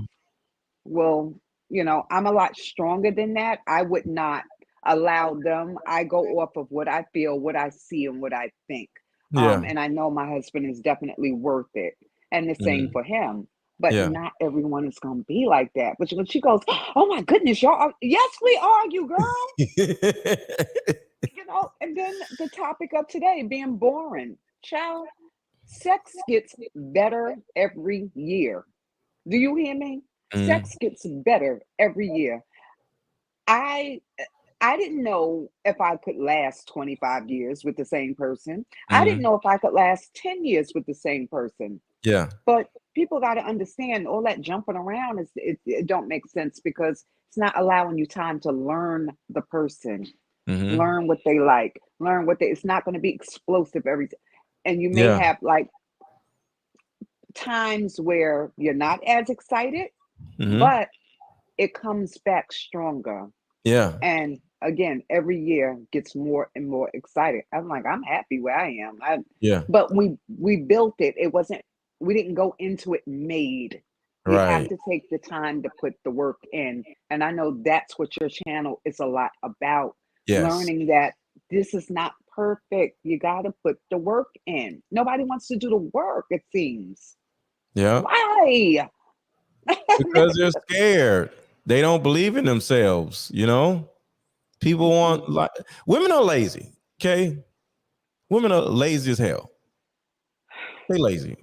well, you know, I'm a lot stronger than that. I would not allow them. I go off of what I feel, what I see, and what I think. Yeah. And I know my husband is definitely worth it. And the same Mhm. for him. But Yeah. not everyone is going to be like that. But when she goes, oh my goodness, y'all, yes, we argue, girl. You know, and then the topic of today being boring. Child, sex gets better every year. Do you hear me? Mhm. Sex gets better every year. I I didn't know if I could last 25 years with the same person. I didn't Mhm. know if I could last 10 years with the same person. Yeah. But people got to understand all that jumping around it don't make sense because it's not allowing you time to learn the person, Mhm. learn what they like, learn what they it's not going to be explosive every and you may Yeah. have like times where you're not as excited, Mhm. but it comes back stronger. Yeah. And again, every year gets more and more excited. I'm like, I'm happy where I am. Yeah. But we built it. It wasn't. We didn't go into it made. You have Right. to take the time to put the work in. And I know that's what your channel is a lot about. Yes. Learning that this is not perfect. You got to put the work in. Nobody wants to do the work. It seems. Yeah. Why? Because they're scared. They don't believe in themselves, you know? People want Mm-mm. like women are lazy. Okay. Women are lazy as hell. They lazy.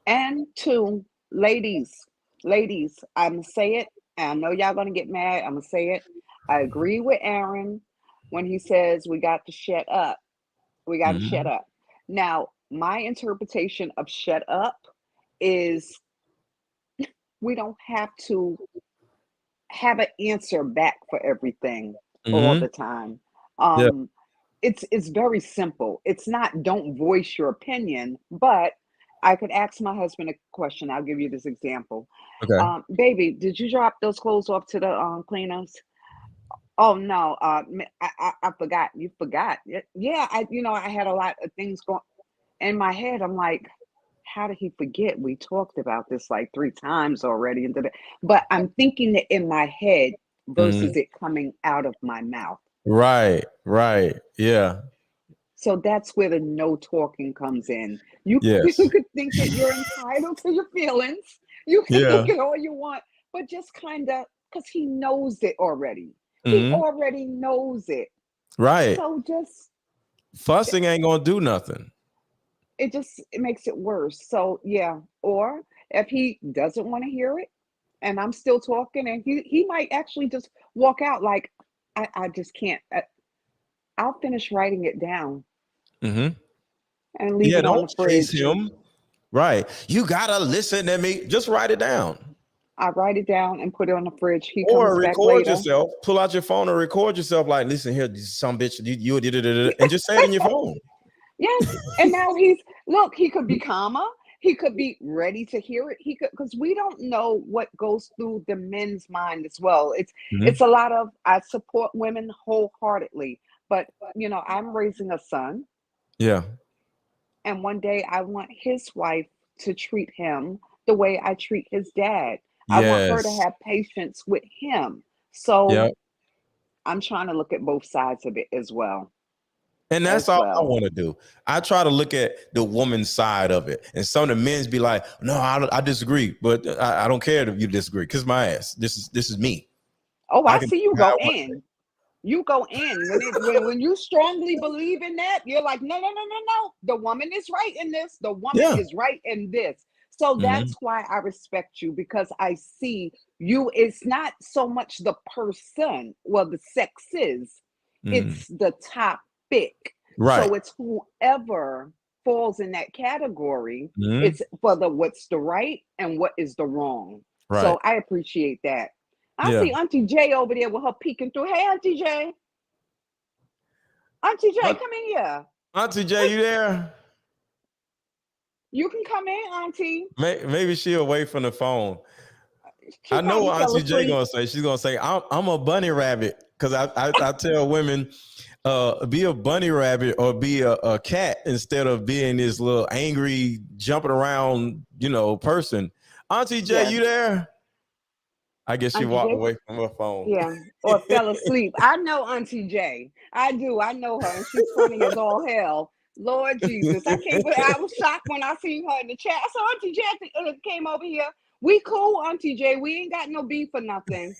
And two, ladies, I'm gonna say it. And I know y'all gonna get mad. I'm gonna say it. I agree with Aaron when he says we got to shut up. We got to shut Mhm. up. Now, my interpretation of shut up is we don't have to have an answer back for everything all Mhm. the time. Yeah. Um, it's very simple. It's not don't voice your opinion, but I could ask my husband a question. I'll give you this example. Okay. Baby, did you drop those clothes off to the cleaners? Oh no, I forgot. You forgot. Yeah, I had a lot of things going in my head. I'm like, how did he forget? We talked about this like 3 times already, but I'm thinking it in my head versus Mhm. it coming out of my mouth. Right. Right. Yeah. So that's where the no talking comes in. You Yes. could think that you're entitled to your feelings. You can Yeah. think it all you want, but just kind of because he knows it already. He Mhm. already knows it. Right. So just Fussing ain't gonna do nothing. it makes it worse. So yeah. Or if he doesn't want to hear it and I'm still talking and he might actually just walk out like I just can't. I'll finish writing it down Mhm. and leave Yeah, it on don't the chase fridge. him. Right. You gotta listen to me. Just write it down. I write it down and put it on the fridge. He Or comes back record later. yourself. Pull out your phone and record yourself. Like, listen here, some bitch, you did it, and just say it in your phone. Yes. And now look, he could be calmer. He could be ready to hear it. He could, because we don't know what goes through the men's mind as well. It's Mhm. a lot of, I support women wholeheartedly, but I'm raising a son, Yeah. and one day I want his wife to treat him the way I treat his dad. I want her to Yes. have patience with him. So Yep. I'm trying to look at both sides of it as well. And that's As all I well. want to do. I try to look at the woman's side of it. And some of the men's be like, no, I disagree. But I don't care if you disagree. Kiss my ass. This is me. Oh, I I can see you how I go want in. You go in when you strongly believe in that. You're like, no, no, no, no, no. The woman is right in this. The woman yeah. is right in this. So Mhm. that's why I respect you because I see you. It's not so much the person. Well, the sex is. Mhm. It's the topic. Right. So it's whoever falls in that category. Mhm. It's for the what's the right and what is the wrong. Right. So I appreciate that. I Yeah. see Auntie J over there with her peeking through. Hey, Auntie J. Auntie J, But come in here. Auntie J, you there? You can come in, Auntie. Maybe she away from the phone. She I know probably what fell Auntie J asleep. gonna say. She's gonna say, I'm a bunny rabbit. Because I tell women, be a bunny rabbit or be a cat instead of being this little angry, jumping around, person. Auntie J, Yes. you there? I guess she Auntie walked J. away from her phone. Yeah. Or fell asleep. I know Auntie J. I do. I know her, and she's funny as all hell. Lord Jesus. I can't believe I was shocked when I seen her in the chat. So Auntie J came over here. We cool, Auntie J. We ain't got no beef or nothing.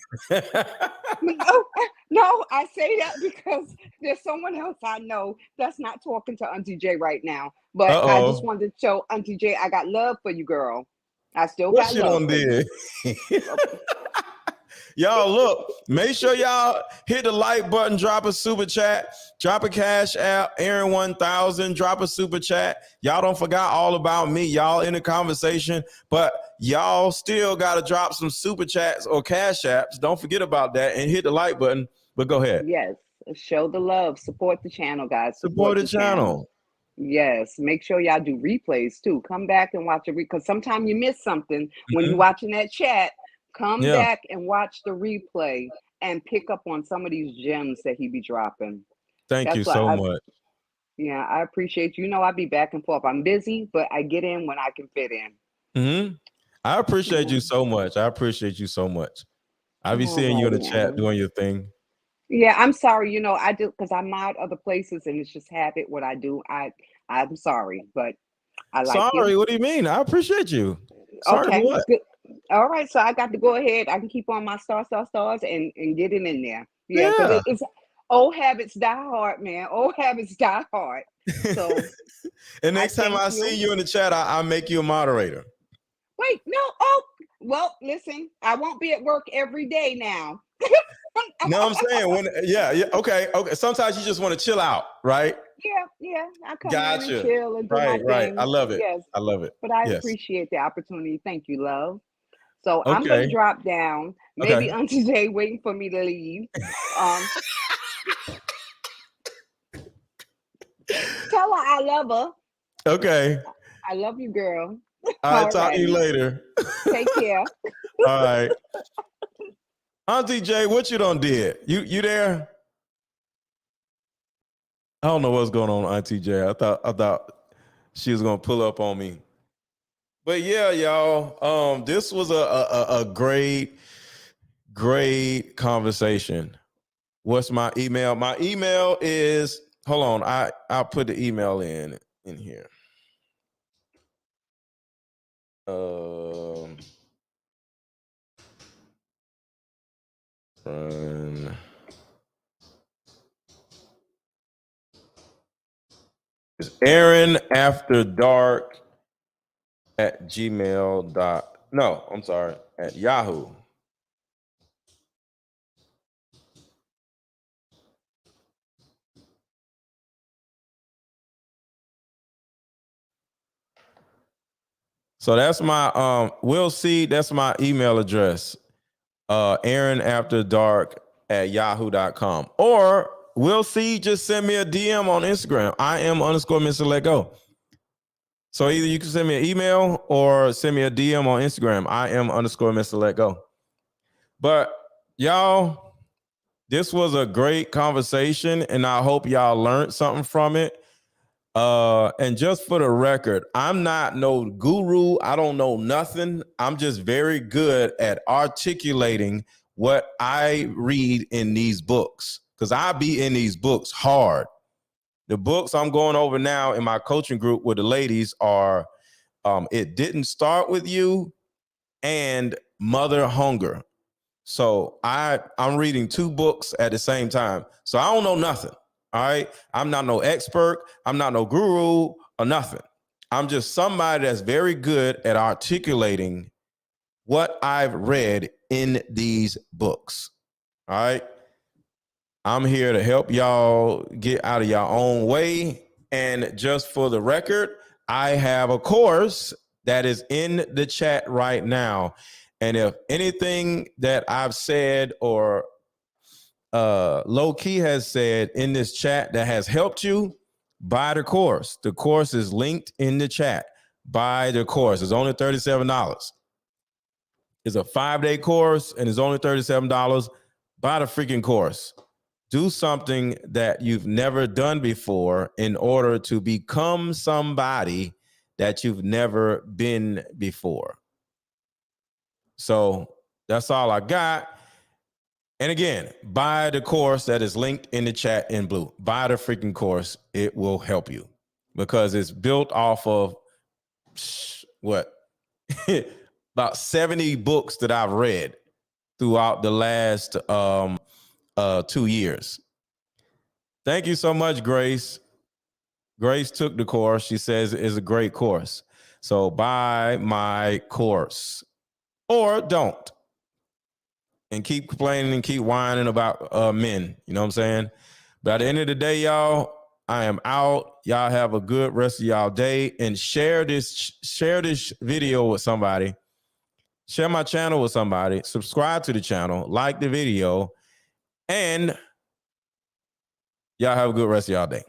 No, I say that because there's someone else I know that's not talking to Auntie J right now. But I just Uh-oh. wanted to show Auntie J I got love for you, girl. I still What got she love done for you. did? Y'all, look, make sure y'all hit the like button, drop a super chat, drop a cash app, Aaron 1000, drop a super chat. Y'all don't forget all about me. Y'all in the conversation, but y'all still got to drop some super chats or cash apps. Don't forget about that and hit the like button. But go ahead. Yes, show the love. Support the channel, guys. Support Support the the channel. channel. Yes, make sure y'all do replays too. Come back and watch it because sometimes you miss something when you're watching that chat. Come Yeah. back and watch the replay and pick up on some of these gems that he be dropping. Thank you That's why so much. yeah, I appreciate you. You know, I be back and forth. I'm busy, but I get in when I can fit in. I appreciate you so much. I appreciate you so much. I'll be seeing you in the chat doing your thing. Yeah, I'm sorry. You know, I do because I mod other places and it's just habit what I do. I'm sorry, but I like Sorry, you. what do you mean? I appreciate you. Sorry Okay, for what? good. All right, so I got to go ahead. I can keep on my stars and get it in there. Yeah, because Yeah. it's old habits die hard, man. Old habits die hard. So And next time I thank see you. you in the chat, I'll make you a moderator. Wait, no. Oh, well, listen, I won't be at work every day now. No, I'm saying yeah, okay. Sometimes you just want to chill out, right? Yeah. I come in and Gotcha. chill and do my Right. I thing. love it. Yes, I love it. but I Yes. appreciate the opportunity. Thank you, love. So I'm gonna Okay. drop down. Maybe Okay. Auntie J waiting for me to leave. Tell her I love her. Okay. I love you, girl. All right. Talk to you later. Take care. All right. Auntie J, what you done did? You there? I don't know what's going on, Auntie J. I thought she was gonna pull up on me. But yeah, y'all. This was a great conversation. What's my email? My email is, hold on, I'll put the email in here. It's Aaron After Dark at at Yahoo. So that's my we'll see. That's my email address. Aaron After Dark at yahoo.com. Or we'll see, just send me a DM on Instagram. I am _ MrLetGo. So either you can send me an email or send me a DM on Instagram. I am _ MrLetGo. But y'all, this was a great conversation, and I hope y'all learned something from it. And just for the record, I'm not no guru. I don't know nothing. I'm just very good at articulating what I read in these books, because I be in these books hard. The books I'm going over now in my coaching group with the ladies are It Didn't Start With You and Mother Hunger. So I'm reading 2 books at the same time. So I don't know nothing. All right. I'm not no expert. I'm not no guru or nothing. I'm just somebody that's very good at articulating what I've read in these books. All right. I'm here to help y'all get out of your own way. And just for the record, I have a course that is in the chat right now. And if anything that I've said or low key has said in this chat that has helped you, Buy the course. The course is linked in the chat. Buy the course. It's only $37. It's a 5-day course and it's only $37. Buy the freaking course. Do something that you've never done before in order to become somebody that you've never been before. So that's all I got. And again, buy the course that is linked in the chat in blue. Buy the freaking course. It will help you because it's built off of what? About 70 books that I've read throughout the last 2 years. Thank you so much, Grace. Grace took the course. She says it's a great course. So buy my course or don't. And keep complaining and keep whining about men. You know what I'm saying? But at the end of the day, y'all, I am out. Y'all have a good rest of y'all day and share this video with somebody. Share my channel with somebody. Subscribe to the channel. Like the video. And y'all have a good rest of y'all day.